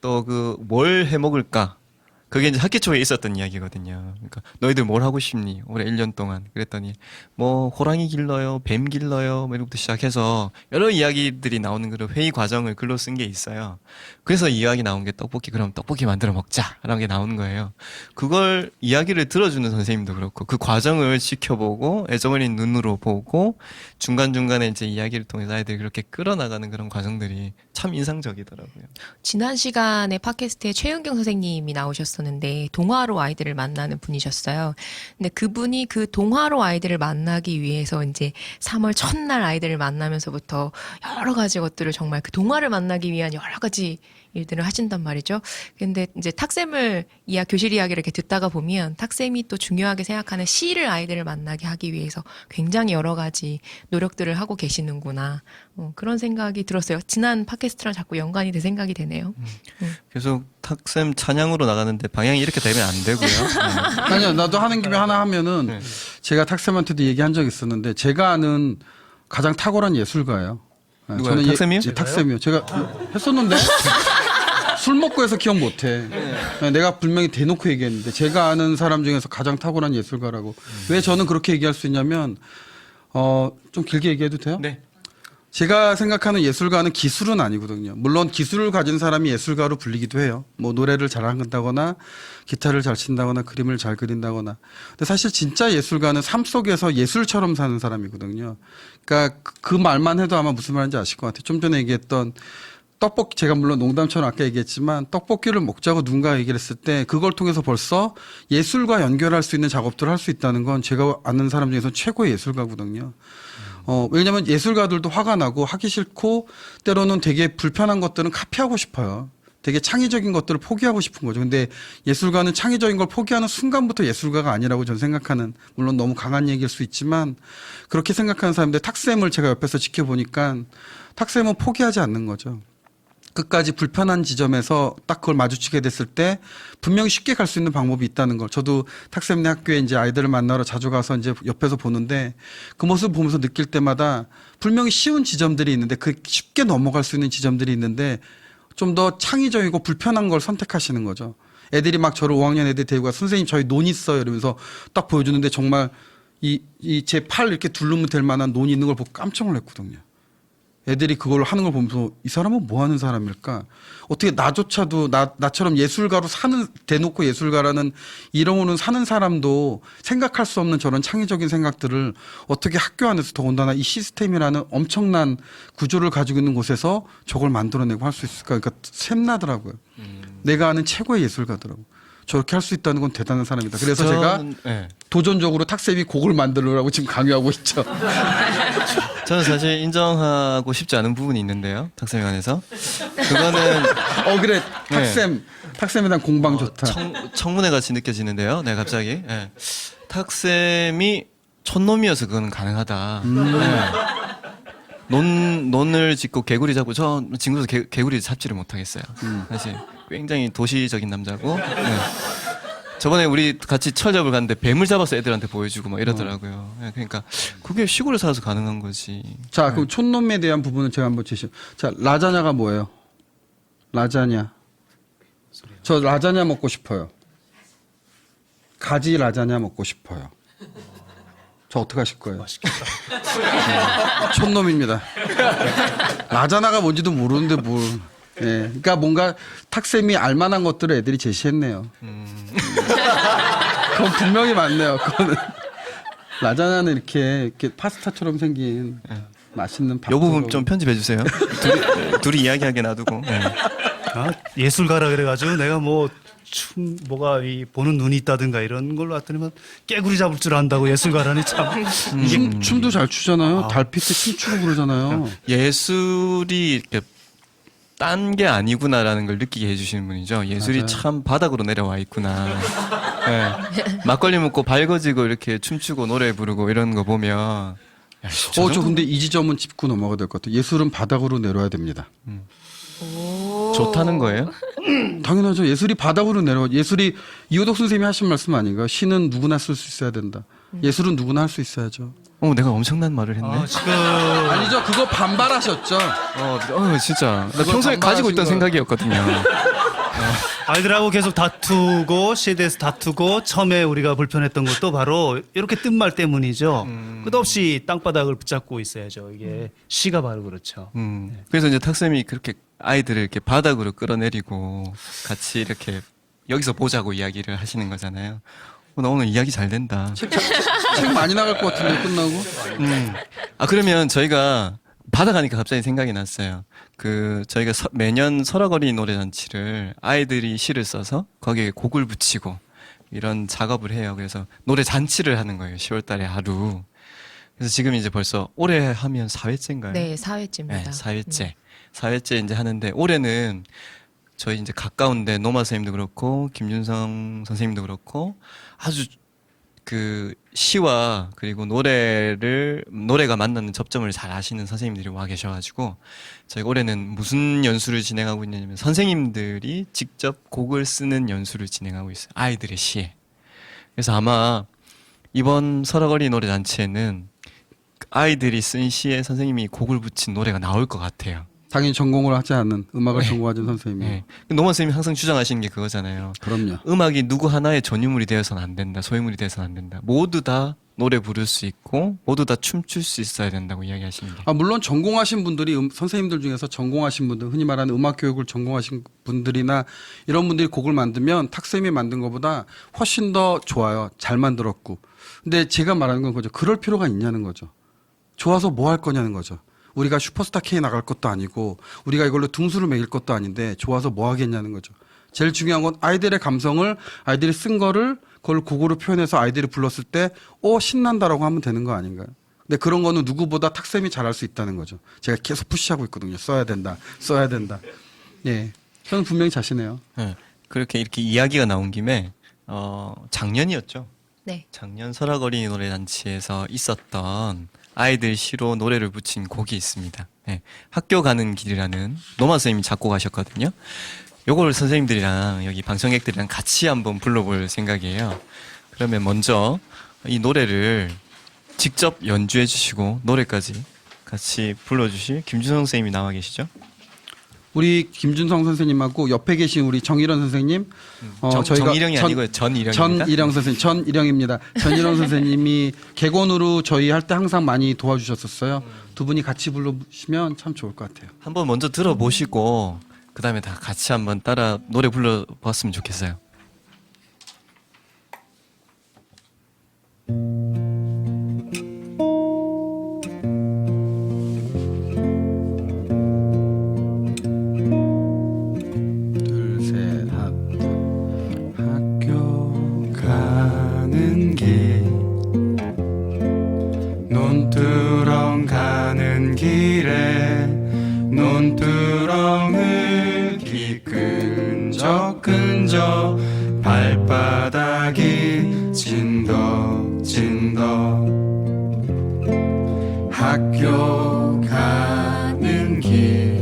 Speaker 1: 또 그 뭘 해 먹을까? 그게 이제 학기 초에 있었던 이야기거든요. 그러니까 너희들 뭘 하고 싶니? 올해 1년 동안. 그랬더니 뭐 호랑이 길러요, 뱀 길러요, 뭐 이런 것부터 시작해서 여러 이야기들이 나오는 그런 회의 과정을 글로 쓴 게 있어요. 그래서 이야기 나온 게 떡볶이, 그럼 떡볶이 만들어 먹자라는 게 나오는 거예요. 그걸 이야기를 들어주는 선생님도 그렇고 그 과정을 지켜보고 애저버린 눈으로 보고 중간중간에 이제 이야기를 통해서 아이들이 그렇게 끌어나가는 그런 과정들이 참 인상적이더라고요.
Speaker 2: 지난 시간에 팟캐스트에 최은경 선생님이 나오셨었는데 동화로 아이들을 만나는 분이셨어요. 근데 그분이 그 동화로 아이들을 만나기 위해서 이제 3월 첫날 아이들을 만나면서부터 여러 가지 것들을 정말 그 동화를 만나기 위한 여러 가지 일들을 하신단 말이죠. 근데 이제 탁쌤을 교실 이야기를 이렇게 듣다가 보면 탁쌤이 또 중요하게 생각하는 시를 아이들을 만나게 하기 위해서 굉장히 여러 가지 노력들을 하고 계시는구나. 그런 생각이 들었어요. 지난 팟캐스트랑 자꾸 연관이 돼 생각이 되네요.
Speaker 1: 계속 탁쌤 찬양으로 나가는데 방향이 이렇게 되면 안 되고요.
Speaker 4: 아니요, 나도 하는 김에 하나 하면은
Speaker 1: 네.
Speaker 4: 제가 탁쌤한테도 얘기한 적이 있었는데 제가 아는 가장 탁월한 예술가예요. 네,
Speaker 1: 누가요? 탁쌤이요?
Speaker 4: 예, 탁쌤이요. 제가 했었는데 술 먹고 해서 기억 못해. 네, 내가 분명히 대놓고 얘기했는데 제가 아는 사람 중에서 가장 탁월한 예술가라고. 왜 저는 그렇게 얘기할 수 있냐면 좀 길게 얘기해도 돼요?
Speaker 1: 네.
Speaker 4: 제가 생각하는 예술가는 기술은 아니거든요. 물론 기술을 가진 사람이 예술가로 불리기도 해요. 뭐 노래를 잘한다거나 기타를 잘 친다거나 그림을 잘 그린다거나. 근데 사실 진짜 예술가는 삶 속에서 예술처럼 사는 사람이거든요. 그러니까 그 말만 해도 아마 무슨 말인지 아실 것 같아요. 좀 전에 얘기했던 떡볶이, 제가 물론 농담처럼 아까 얘기했지만 떡볶이를 먹자고 누군가 얘기를 했을 때 그걸 통해서 벌써 예술과 연결할 수 있는 작업들을 할 수 있다는 건 제가 아는 사람 중에서 최고의 예술가거든요. 왜냐면 예술가들도 화가 나고 하기 싫고 때로는 되게 불편한 것들은 카피하고 싶어요. 되게 창의적인 것들을 포기하고 싶은 거죠. 근데 예술가는 창의적인 걸 포기하는 순간부터 예술가가 아니라고 저는 생각하는, 물론 너무 강한 얘기일 수 있지만 그렇게 생각하는 사람들, 탁쌤을 제가 옆에서 지켜보니까 탁쌤은 포기하지 않는 거죠. 끝까지 불편한 지점에서 딱 그걸 마주치게 됐을 때 분명히 쉽게 갈 수 있는 방법이 있다는 걸. 저도 탁쌤네 학교에 이제 아이들을 만나러 자주 가서 이제 옆에서 보는데 그 모습을 보면서 느낄 때마다 분명히 쉬운 지점들이 있는데 그 쉽게 넘어갈 수 있는 지점들이 있는데 좀 더 창의적이고 불편한 걸 선택하시는 거죠. 애들이 막 저를 5학년 애들 데리고 가 선생님 저희 논 있어요 이러면서 딱 보여주는데 정말 이 제 팔 이렇게 두르면 될 만한 논이 있는 걸 보고 깜짝 놀랐거든요. 애들이 그걸 하는 걸 보면서 이 사람은 뭐 하는 사람일까? 어떻게 나조차도 나처럼 예술가로 대놓고 예술가라는 이름으로 사는 사람도 생각할 수 없는 저런 창의적인 생각들을 어떻게 학교 안에서 더군다나 이 시스템이라는 엄청난 구조를 가지고 있는 곳에서 저걸 만들어내고 할 수 있을까? 그러니까 샘나더라고요. 내가 아는 최고의 예술가더라고. 저렇게 할 수 있다는 건 대단한 사람이다. 그래서 제가
Speaker 1: 네.
Speaker 4: 도전적으로 탁쌤이 곡을 만들으라고 지금 강요하고 있죠.
Speaker 1: 저는 사실 인정하고 싶지 않은 부분이 있는데요. 탁쌤에 관해서. 그거는
Speaker 4: 그래 탁쌤에 대한 공방 좋다.
Speaker 1: 청문회 같이 느껴지는데요. 네, 갑자기. 네. 탁쌤이 촌놈이어서 그거는 가능하다. 네. 논을 짓고 개구리 잡고 저 친구도 개구리 잡지를 못하겠어요. 사실 굉장히 도시적인 남자고. 네. 저번에 우리 같이 철잡을 갔는데 뱀을 잡아서 애들한테 보여주고 막 이러더라고요. 네, 그러니까 그게 시골에 살아서 가능한 거지.
Speaker 4: 자, 그럼 촌놈에 대한 부분은 제가 한번 제시. 자, 라자냐가 뭐예요? 라자냐. 저 라자냐 먹고 싶어요. 가지 라자냐 먹고 싶어요. 저 어떻게 하실 거예요?
Speaker 3: 맛있겠다.
Speaker 4: 촌놈입니다. 라자냐가 뭔지도 모르는데 뭘. 예. 그러니까 뭔가 탁쌤이 알만한 것들을 애들이 제시했네요. 그건 분명히 맞네요. 그거는. 라자냐는 이렇게 파스타처럼 생긴 맛있는 밥.
Speaker 1: 요 부분 좀 편집해 주세요. 둘이 이야기하게 놔두고. 네.
Speaker 3: 아, 예술가라 그래가지고 내가 뭐 뭐가 보는 눈이 있다든가 이런 걸로 왔더니만 깨구리 잡을 줄 안다고 예술가라니 참.
Speaker 4: 춤도 잘 추잖아요. 달빛에 춤추고 그러잖아요.
Speaker 1: 예술이 이렇게 딴 게 아니구나라는 걸 느끼게 해주시는 분이죠. 예술이
Speaker 4: 맞아요.
Speaker 1: 참 바닥으로 내려와 있구나. 네. 막걸리 먹고 밝아지고 이렇게 춤추고 노래 부르고 이런 거 보면. 야,
Speaker 4: 저 근데 이 지점은 짚고 넘어가야 될 것 같아요. 예술은 바닥으로 내려야 됩니다.
Speaker 1: 좋다는 거예요?
Speaker 4: 당연하죠. 예술이 바닥으로 내려와. 예술이 이호덕 선생님이 하신 말씀 아닌가요? 시는 누구나 쓸 수 있어야 된다. 예술은 누구나 할 수 있어야죠.
Speaker 1: 내가 엄청난 말을 했네.
Speaker 3: 지금
Speaker 4: 아니죠. 그거 반발하셨죠.
Speaker 1: 진짜. 나
Speaker 4: 그걸
Speaker 1: 평소에 가지고 있던
Speaker 4: 반발하신
Speaker 1: 생각이었거든요.
Speaker 3: 아이들하고 계속 다투고 시대에서 다투고 처음에 우리가 불편했던 것도 바로 이렇게 뜬 말 때문이죠. 끝없이 땅바닥을 붙잡고 있어야죠. 이게 시가 바로 그렇죠.
Speaker 1: 그래서 이제 탁쌤이 그렇게 아이들을 이렇게 바닥으로 끌어내리고 같이 이렇게 여기서 보자고 이야기를 하시는 거잖아요. 나 오늘 이야기 잘 된다.
Speaker 4: 책 많이 나갈 것 같은데 끝나고.
Speaker 1: 그러면 저희가 바다 가니까 갑자기 생각이 났어요. 저희가 매년 설화거리 노래잔치를 아이들이 시를 써서 거기에 곡을 붙이고 이런 작업을 해요. 그래서 노래 잔치를 하는 거예요. 10월 달에 하루. 그래서 지금 이제 벌써 올해 하면 4회째인가요?
Speaker 2: 네, 4회째입니다.
Speaker 1: 네, 4회째. 4회째 이제 하는데 올해는 저희 이제 가까운데 노마 선생님도 그렇고 김준성 선생님도 그렇고 아주 시와 그리고 노래가 만나는 접점을 잘 아시는 선생님들이 와 계셔가지고 저희가 올해는 무슨 연수를 진행하고 있냐면 선생님들이 직접 곡을 쓰는 연수를 진행하고 있어요. 아이들의 시에. 그래서 아마 이번 설화거리 노래잔치에는 아이들이 쓴 시에 선생님이 곡을 붙인 노래가 나올 것 같아요.
Speaker 4: 당연히 전공을 하지 않는 음악을 전공하는 선생님이.
Speaker 1: 네. 노마 선생님이 항상 주장하시는 게 그거잖아요.
Speaker 4: 그럼요.
Speaker 1: 음악이 누구 하나의 전유물이 되어서는 안 된다. 소유물이 되어서는 안 된다. 모두 다 노래 부를 수 있고 모두 다 춤출 수 있어야 된다고 이야기하십니다.
Speaker 4: 물론 전공하신 분들이 선생님들 중에서 전공하신 분들 흔히 말하는 음악 교육을 전공하신 분들이나 이런 분들이 곡을 만들면 탁쌤이 만든 것보다 훨씬 더 좋아요. 잘 만들었고. 근데 제가 말하는 건 그죠. 그럴 필요가 있냐는 거죠. 좋아서 뭐 할 거냐는 거죠. 우리가 슈퍼스타 K 나갈 것도 아니고 우리가 이걸로 등수를 매길 것도 아닌데 좋아서 뭐 하겠냐는 거죠. 제일 중요한 건 아이들의 감성을 아이들이 쓴 거를 그걸 곡으로 표현해서 아이들이 불렀을 때 신난다라고 하면 되는 거 아닌가요? 근데 그런 거는 누구보다 탁쌤이 잘할 수 있다는 거죠. 제가 계속 푸시하고 있거든요. 써야 된다. 예. 저는 분명히 자신해요.
Speaker 1: 네. 그렇게 이렇게 이야기가 나온 김에 작년이었죠.
Speaker 2: 네.
Speaker 1: 작년 설화거리 노래잔치에서 있었던 아이들 시로 노래를 붙인 곡이 있습니다. 네. 학교 가는 길이라는 노마 선생님이 작곡하셨거든요. 요걸 선생님들이랑 여기 방청객들이랑 같이 한번 불러볼 생각이에요. 그러면 먼저 이 노래를 직접 연주해 주시고 노래까지 같이 불러주실 김준성 선생님이 나와 계시죠?
Speaker 4: 우리 김준성 선생님하고 옆에 계신 우리 정일원 선생님,
Speaker 1: 정일영이 아니고요. 전일영입니다.
Speaker 4: 전일영 선생님, 전일영입니다. 전일영 선생님이 객원으로 저희 할 때 항상 많이 도와주셨었어요. 두 분이 같이 불러주시면 참 좋을 것 같아요.
Speaker 1: 한번 먼저 들어보시고 그다음에 다 같이 한번 따라 노래 불러봤으면 좋겠어요.
Speaker 4: 둘, 셋, 하나.
Speaker 5: 학교 가는 길 논두렁 가는 길에 논두렁을 끈적끈적 발바닥이 진덕진덕 학교 가는 길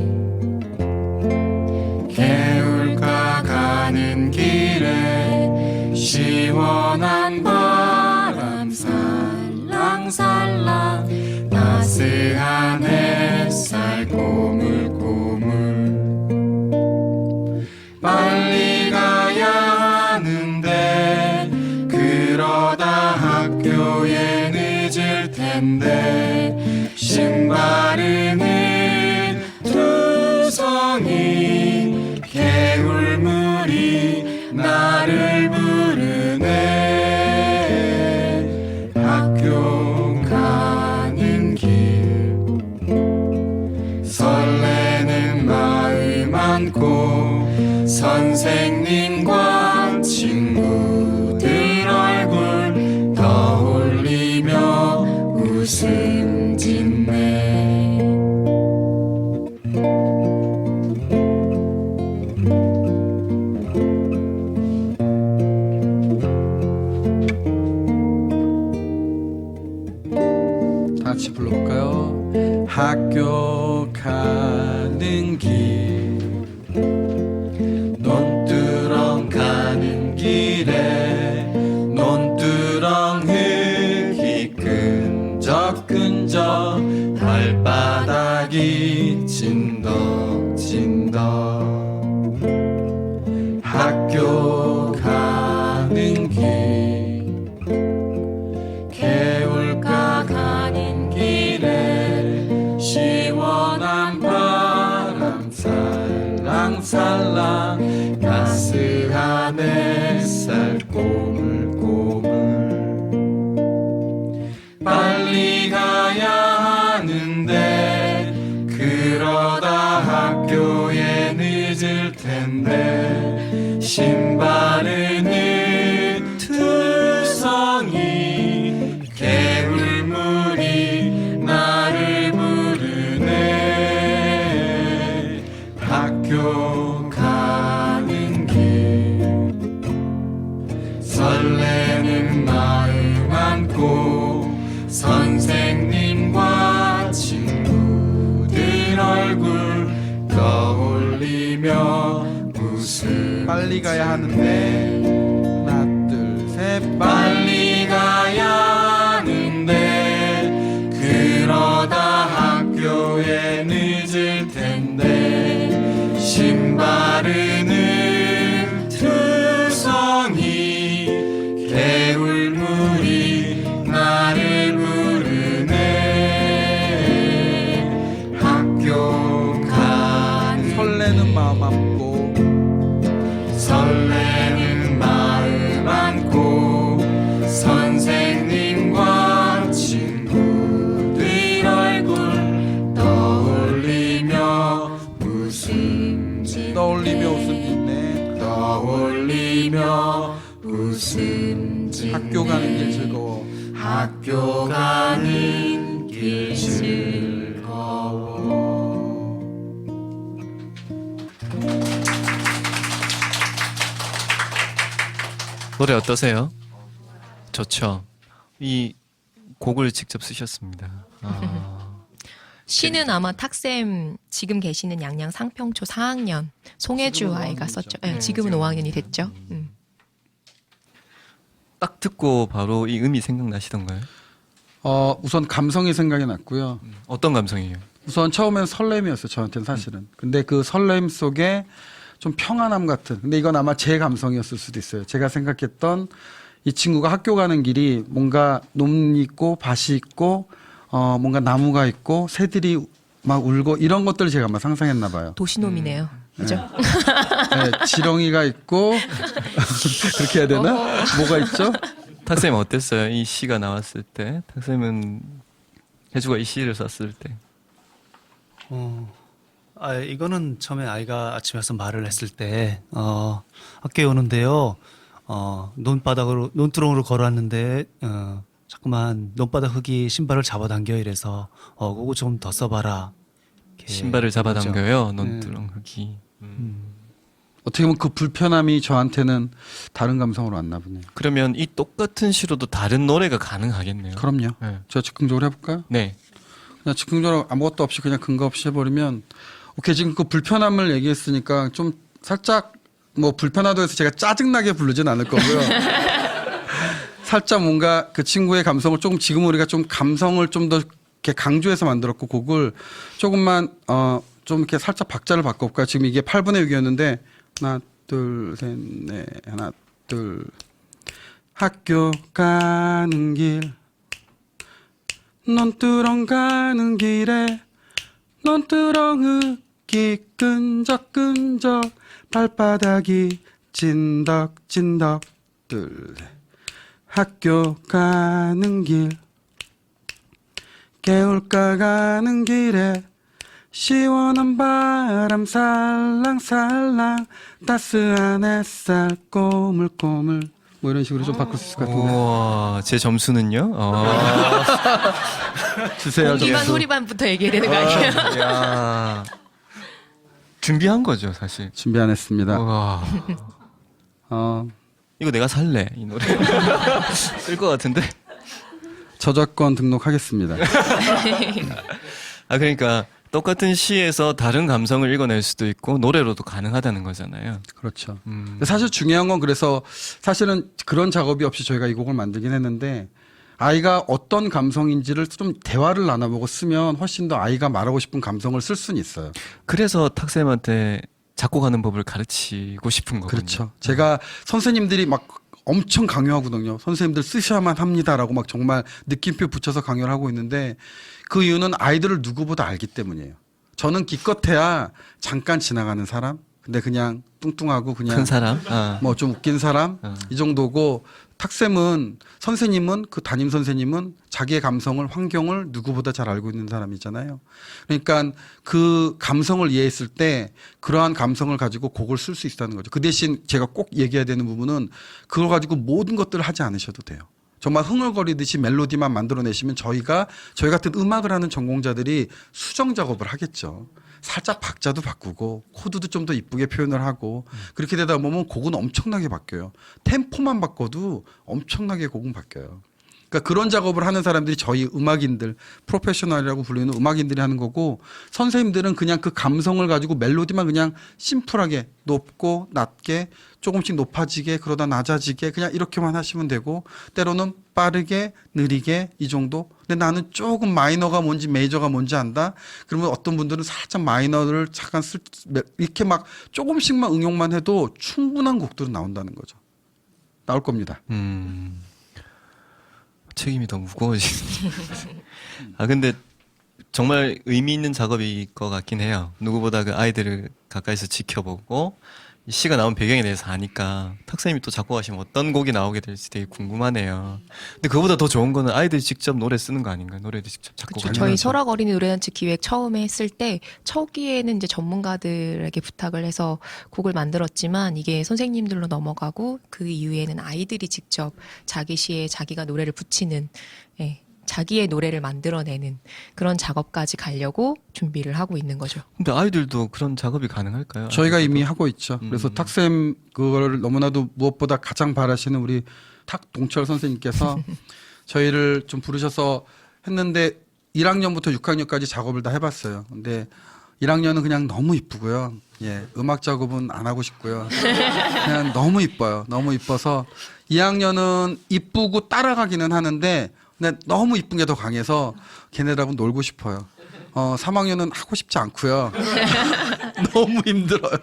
Speaker 5: 개울가 가는 길에 시원한 바람 살랑살랑 따스한 햇살 꼬물꼬물 빨리 가야 하는데 그러다 학교에 늦을 텐데 신발은 투성이 개울물이 나를 부르네 학교 가는 길 설레는 마음 안고 선생님과 친구들 얼굴 떠올리며 웃음 짓네
Speaker 4: 다 같이 불러볼까요? 학교 가는 길 논두렁 가는 길에 논두렁 흙이 끈적끈적 발바닥이 진덕진덕 학교 가는 길 개울가 가는 길에 시원한 바람 살랑살랑 따스한 햇살 꼬물꼬물 빨리 가야 하는데 그러다 학교에 늦을 텐데 신발은 투성이 개울물이 나를 부르네 학교 가는 길 설레는 마음 안고 선생님과 친구들 얼굴 떠올리며 웃음 빨리 가야 하는데 하나 둘 셋
Speaker 5: 빨리 가야 하는데 그러다 학교에 늦을 텐데 신발은 투성이 개울물이 나를 부르네 학교 가는
Speaker 4: 설레는 마음 안고
Speaker 5: 설레는 마음 안고 선생님과 친구들 얼굴 떠올리며 웃음 짓네
Speaker 4: 떠올리며 웃음 짓네
Speaker 5: 떠올리며 웃음 짓네
Speaker 4: 학교 가는 길 즐거워
Speaker 5: 학교 가는 길 즐거워
Speaker 1: 노래 어떠세요? 좋죠. 이 곡을 직접 쓰셨습니다.
Speaker 2: 시는 아마 탁쌤 지금 계시는 양양 상평초 4학년 송혜주
Speaker 4: 지금은
Speaker 2: 아이가
Speaker 4: 5학년이죠.
Speaker 2: 썼죠. 네, 지금은 5학년이 됐죠.
Speaker 1: 딱 듣고 바로 이 음이 생각나시던가요?
Speaker 4: 우선 감성이 생각이 났고요.
Speaker 1: 어떤 감성이에요?
Speaker 4: 우선 처음엔 설렘이었어요. 저한테는 사실은. 근데 그 설렘 속에 좀 평안함 같은. 근데 이건 아마 제 감성이었을 수도 있어요. 제가 생각했던 이 친구가 학교 가는 길이 뭔가 논이 있고 밭이 있고 뭔가 나무가 있고 새들이 막 울고 이런 것들을 제가 아마 상상했나 봐요.
Speaker 2: 도시놈이네요. 그죠?
Speaker 4: 네, 지렁이가 있고 그렇게 해야 되나? 뭐가 있죠?
Speaker 1: 탁쌤 어땠어요? 이 시가 나왔을 때 탁쌤은 혜주가 이 시를 썼을 때
Speaker 3: 이거는 처음에 아이가 아침에 와서 말을 했을 때, 학교에 오는데요, 논두렁으로 걸어왔는데, 자꾸만 논바닥 흙이 신발을 잡아당겨 이래서, 그거 좀 더 써봐라. 이렇게
Speaker 1: 신발을 잡아당겨요.
Speaker 3: 네.
Speaker 1: 논두렁 흙이.
Speaker 4: 어떻게 보면 그 불편함이 저한테는 다른 감성으로 왔나 보네요.
Speaker 1: 그러면 이 똑같은 시로도 다른 노래가 가능하겠네요.
Speaker 4: 그럼요.
Speaker 1: 네.
Speaker 4: 제가 즉흥적으로 해볼까요?
Speaker 1: 네.
Speaker 4: 그냥 즉흥적으로 아무것도 없이 그냥 근거 없이 해버리면 오케이 지금 그 불편함을 얘기했으니까 좀 살짝 뭐 불편하다고 해서 제가 짜증나게 부르진 않을 거고요. 살짝 뭔가 그 친구의 감성을 조금 지금 우리가 좀 감성을 좀 더 이렇게 강조해서 만들었고 곡을 조금만 좀 이렇게 살짝 박자를 바꿔볼까요? 지금 이게 8분의 6이었는데 하나 둘 셋 넷 하나 둘 학교 가는 길 논두렁 가는 길에 논두렁 흙이 끈적끈적 발바닥이 찐덕찐덕 둘 학교 가는 길 개울가 가는 길에 시원한 바람 살랑살랑 따스한 햇살 꼬물꼬물 뭐 이런 식으로 좀 바꿀 수 있을 것 같은데
Speaker 1: 우와, 제 점수는요?
Speaker 4: 주세요
Speaker 2: 공기반
Speaker 4: 점수.
Speaker 2: 소리반부터 얘기해야 되는 거 아니에요?
Speaker 1: 야. 준비한 거죠, 사실.
Speaker 4: 준비 안 했습니다.
Speaker 1: 와. 이거 내가 살래, 이 노래. 쓸 것 같은데?
Speaker 4: 저작권 등록하겠습니다.
Speaker 1: 그러니까 똑같은 시에서 다른 감성을 읽어낼 수도 있고 노래로도 가능하다는 거잖아요.
Speaker 4: 그렇죠. 근데 사실 중요한 건 그래서 사실은 그런 작업이 없이 저희가 이 곡을 만들긴 했는데 아이가 어떤 감성인지를 좀 대화를 나눠보고 쓰면 훨씬 더 아이가 말하고 싶은 감성을 쓸 수는 있어요.
Speaker 1: 그래서 탁쌤한테 작곡하는 법을 가르치고 싶은 거군요.
Speaker 4: 그렇죠. 제가 선생님들이 막 엄청 강요하거든요. 선생님들 쓰셔야만 합니다라고 막 정말 느낌표 붙여서 강요를 하고 있는데 그 이유는 아이들을 누구보다 알기 때문이에요. 저는 기껏해야 잠깐 지나가는 사람, 근데 그냥 뚱뚱하고 그냥
Speaker 1: 큰 사람?
Speaker 4: 뭐 좀 웃긴 사람 이 정도고 탁쌤은 선생님은 그 담임 선생님은 자기의 감성을 환경을 누구보다 잘 알고 있는 사람이잖아요. 그러니까 그 감성을 이해했을 때 그러한 감성을 가지고 곡을 쓸 수 있다는 거죠. 그 대신 제가 꼭 얘기해야 되는 부분은 그걸 가지고 모든 것들을 하지 않으셔도 돼요. 정말 흥얼거리듯이 멜로디만 만들어내시면 저희 같은 음악을 하는 전공자들이 수정 작업을 하겠죠. 살짝 박자도 바꾸고 코드도 좀 더 이쁘게 표현을 하고 그렇게 되다 보면 곡은 엄청나게 바뀌어요. 템포만 바꿔도 엄청나게 곡은 바뀌어요. 그러니까 그런 작업을 하는 사람들이 저희 음악인들, 프로페셔널이라고 불리는 음악인들이 하는 거고 선생님들은 그냥 그 감성을 가지고 멜로디만 그냥 심플하게 높고 낮게 조금씩 높아지게 그러다 낮아지게 그냥 이렇게만 하시면 되고 때로는 빠르게 느리게 이 정도. 근데 나는 조금 마이너가 뭔지 메이저가 뭔지 안다. 그러면 어떤 분들은 살짝 마이너를 잠깐 이렇게 막 조금씩만 응용만 해도 충분한 곡들은 나온다는 거죠. 나올 겁니다.
Speaker 1: 책임이 더 무거워지는. 근데 정말 의미 있는 작업일 것 같긴 해요. 누구보다 그 아이들을 가까이서 지켜보고 이 시가 나온 배경에 대해서 아니까 탁쌤이 또 작곡하시면 어떤 곡이 나오게 될지 되게 궁금하네요. 근데 그거보다 더 좋은 거는 아이들이 직접 노래 쓰는 거 아닌가요? 노래도 직접 작곡하는
Speaker 2: 저희
Speaker 1: 거죠.
Speaker 2: 설악 어린이 노래잔치 기획 처음에 했을 때 초기에는 이제 전문가들에게 부탁을 해서 곡을 만들었지만 이게 선생님들로 넘어가고 그 이후에는 아이들이 직접 자기 시에 자기가 노래를 붙이는 자기의 노래를 만들어내는 그런 작업까지 가려고 준비를 하고 있는 거죠.
Speaker 1: 근데 아이들도 그런 작업이 가능할까요?
Speaker 4: 저희가
Speaker 1: 아이들도?
Speaker 4: 이미 하고 있죠. 그래서 탁쌤 그거를 너무나도 무엇보다 가장 바라시는 우리 탁동철 선생님께서 저희를 좀 부르셔서 했는데 1학년부터 6학년까지 작업을 다 해봤어요. 근데 1학년은 그냥 너무 이쁘고요. 예, 음악 작업은 안 하고 싶고요. 그냥 너무 이뻐요. 너무 이뻐서 2학년은 이쁘고 따라가기는 하는데 근데 너무 이쁜 게 더 강해서 걔네들하고 놀고 싶어요. 3학년은 하고 싶지 않고요. 너무 힘들어요.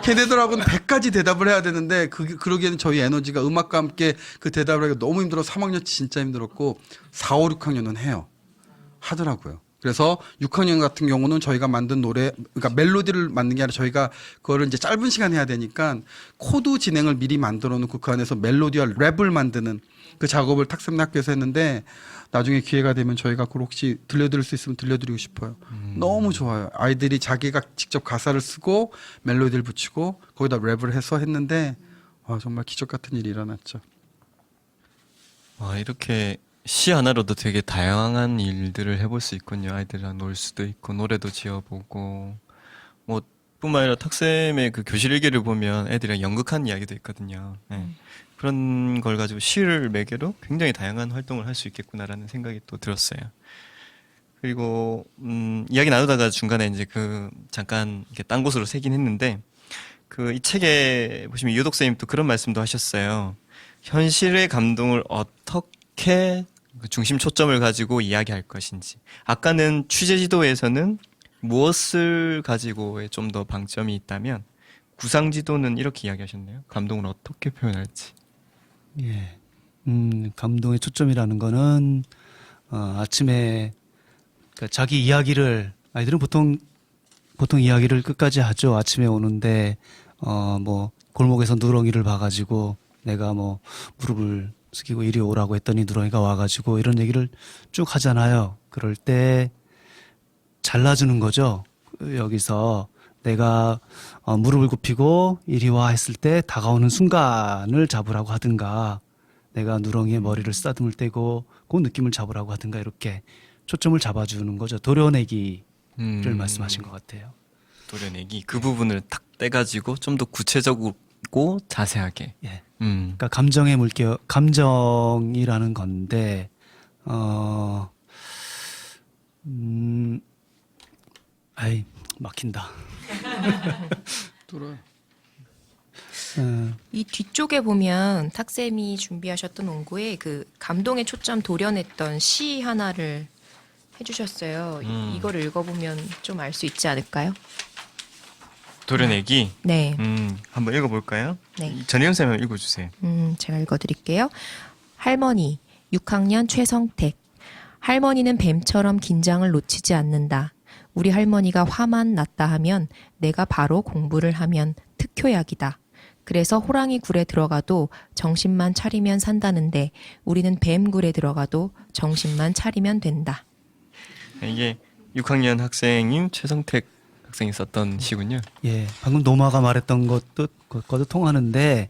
Speaker 4: 걔네들하고는 100가지 대답을 해야 되는데 그러기에는 저희 에너지가 음악과 함께 그 대답을 하기가 너무 힘들어. 3학년 진짜 힘들었고 4, 5, 6학년은 해요. 하더라고요. 그래서 6학년 같은 경우는 저희가 만든 노래, 그러니까 멜로디를 만든 게 아니라 저희가 그거를 이제 짧은 시간에 해야 되니까 코드 진행을 미리 만들어 놓고 그 안에서 멜로디와 랩을 만드는 그 작업을 탁sem학교에서 했는데 나중에 기회가 되면 저희가 그걸 혹시 들려드릴 수 있으면 들려드리고 싶어요. 너무 좋아요. 아이들이 자기가 직접 가사를 쓰고 멜로디를 붙이고 거기다 랩을 해서 했는데 정말 기적 같은 일이 일어났죠.
Speaker 1: 와, 이렇게 시 하나로도 되게 다양한 일들을 해볼 수 있군요. 아이들이랑 놀 수도 있고 노래도 지어보고 뭐 뿐만 아니라 탁쌤의 그 교실 일기를 보면 애들이랑 연극하는 이야기도 있거든요. 네. 그런 걸 가지고 시를 매개로 굉장히 다양한 활동을 할 수 있겠구나라는 생각이 또 들었어요. 그리고 이야기 나누다가 중간에 이제 그 잠깐 이렇게 딴 곳으로 새긴 했는데 그 이 책에 보시면 이효독 선생님 또 그런 말씀도 하셨어요. 현실의 감동을 어떻게 그 중심 초점을 가지고 이야기할 것인지. 아까는 취재 지도에서는 무엇을 가지고의 좀 더 방점이 있다면 구상 지도는 이렇게 이야기하셨네요. 감동을 어떻게 표현할지.
Speaker 3: 예. 감동의 초점이라는 거는 아침에 그러니까 자기 이야기를 아이들은 보통 이야기를 끝까지 하죠. 아침에 오는데 뭐 골목에서 누렁이를 봐가지고 내가 뭐 무릎을 숙이고 이리 오라고 했더니 누렁이가 와가지고 이런 얘기를 쭉 하잖아요. 그럴 때 잘라주는 거죠. 여기서 내가 무릎을 굽히고 이리 와 했을 때 다가오는 순간을 잡으라고 하든가 내가 누렁이의 머리를 쓰다듬을 때고 그 느낌을 잡으라고 하든가 이렇게 초점을 잡아주는 거죠. 도려내기를 말씀하신 것 같아요.
Speaker 1: 도려내기 그 부분을 탁 떼가지고 좀 더 구체적이고 자세하게.
Speaker 3: 예. 그러니까 감정이라는 건데 아이 막힌다.
Speaker 4: 뚫어요.
Speaker 2: 이 뒤쪽에 보면 탁쌤이 준비하셨던 원고에 그 감동의 초점 도려냈던 시 하나를 해주셨어요. 이거를 읽어보면 좀 알 수 있지 않을까요?
Speaker 1: 도려내기.
Speaker 2: 네.
Speaker 1: 한번 읽어볼까요?
Speaker 2: 네.
Speaker 1: 전혜영 쌤 한번 읽어주세요.
Speaker 2: 제가 읽어드릴게요. 할머니, 6학년 최성택. 할머니는 뱀처럼 긴장을 놓치지 않는다. 우리 할머니가 화만 났다 하면 내가 바로 공부를 하면 특효약이다. 그래서 호랑이 굴에 들어가도 정신만 차리면 산다는데 우리는 뱀 굴에 들어가도 정신만 차리면 된다.
Speaker 1: 이게 6학년 학생인 최성택 학생이 썼던 시군요.
Speaker 3: 예, 방금 노마가 말했던 것도 통하는데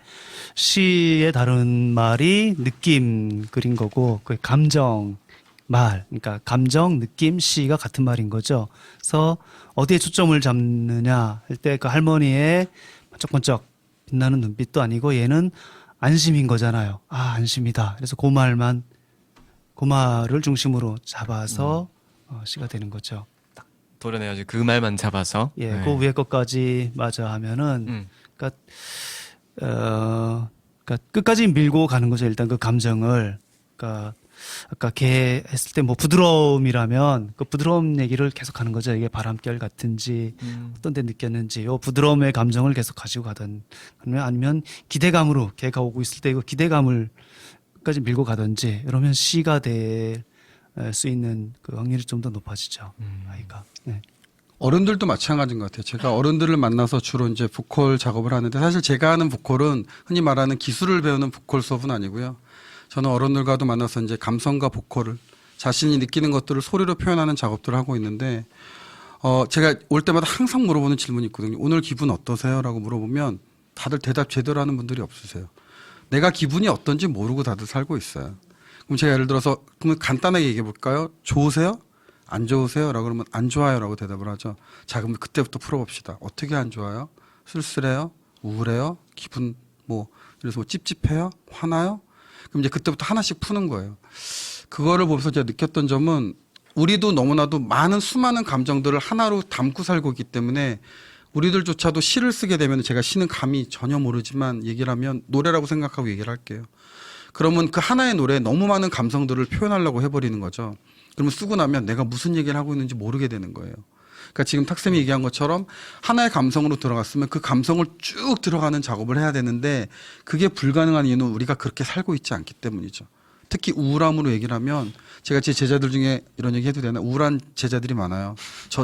Speaker 3: 시의 다른 말이 느낌 그린 거고 그 감정 말, 그러니까 감정, 느낌, 시가 같은 말인 거죠. 그래서 어디에 초점을 잡느냐 할 때 그 할머니의 번쩍번쩍 빛나는 눈빛도 아니고 얘는 안심인 거잖아요. 아, 안심이다. 그래서 그 말을 중심으로 잡아서 시가 되는 거죠.
Speaker 1: 도려내가지고 그 말만 잡아서.
Speaker 3: 예,
Speaker 1: 네.
Speaker 3: 그 위에 것까지 맞아 하면은, 그러니까 끝까지 밀고 가는 거죠. 일단 그 감정을. 그러니까 아까 개 했을 때 뭐 부드러움이라면 그 부드러움 얘기를 계속 하는 거죠. 이게 바람결 같은지 어떤 데 느꼈는지 요 부드러움의 감정을 계속 가지고 가든 아니면 기대감으로 개가 오고 있을 때 이거 기대감을 끝까지 밀고 가든지 이러면 시가 될 수 있는 그 확률이 좀 더 높아지죠. 아이가. 네.
Speaker 4: 어른들도 마찬가지인 것 같아요. 제가 어른들을 만나서 주로 이제 보컬 작업을 하는데 사실 제가 하는 보컬은 흔히 말하는 기술을 배우는 보컬 수업은 아니고요. 저는 어른들과도 만나서 이제 감성과 보컬을 자신이 느끼는 것들을 소리로 표현하는 작업들을 하고 있는데 제가 올 때마다 항상 물어보는 질문이 있거든요. 오늘 기분 어떠세요? 라고 물어보면 다들 대답 제대로 하는 분들이 없으세요. 내가 기분이 어떤지 모르고 다들 살고 있어요. 그럼 제가 예를 들어서 그러면 간단하게 얘기해 볼까요? 좋으세요? 안 좋으세요? 라고 그러면 안 좋아요 라고 대답을 하죠. 자, 그럼 그때부터 풀어봅시다. 어떻게 안 좋아요? 쓸쓸해요? 우울해요? 기분 그래서 뭐 찝찝해요? 화나요? 그럼 이제 그때부터 하나씩 푸는 거예요. 그거를 보면서 제가 느꼈던 점은 우리도 너무나도 수많은 감정들을 하나로 담고 살고 있기 때문에 우리들조차도 시를 쓰게 되면 제가 시는 감이 전혀 모르지만 얘기를 하면 노래라고 생각하고 얘기를 할게요. 그러면 그 하나의 노래에 너무 많은 감성들을 표현하려고 해버리는 거죠. 그러면 쓰고 나면 내가 무슨 얘기를 하고 있는지 모르게 되는 거예요. 그러니까 지금 탁쌤이 얘기한 것처럼 하나의 감성으로 들어갔으면 그 감성을 쭉 들어가는 작업을 해야 되는데 그게 불가능한 이유는 우리가 그렇게 살고 있지 않기 때문이죠. 특히 우울함으로 얘기를 하면 제가 제 제자들 중에 이런 얘기 해도 되나? 우울한 제자들이 많아요.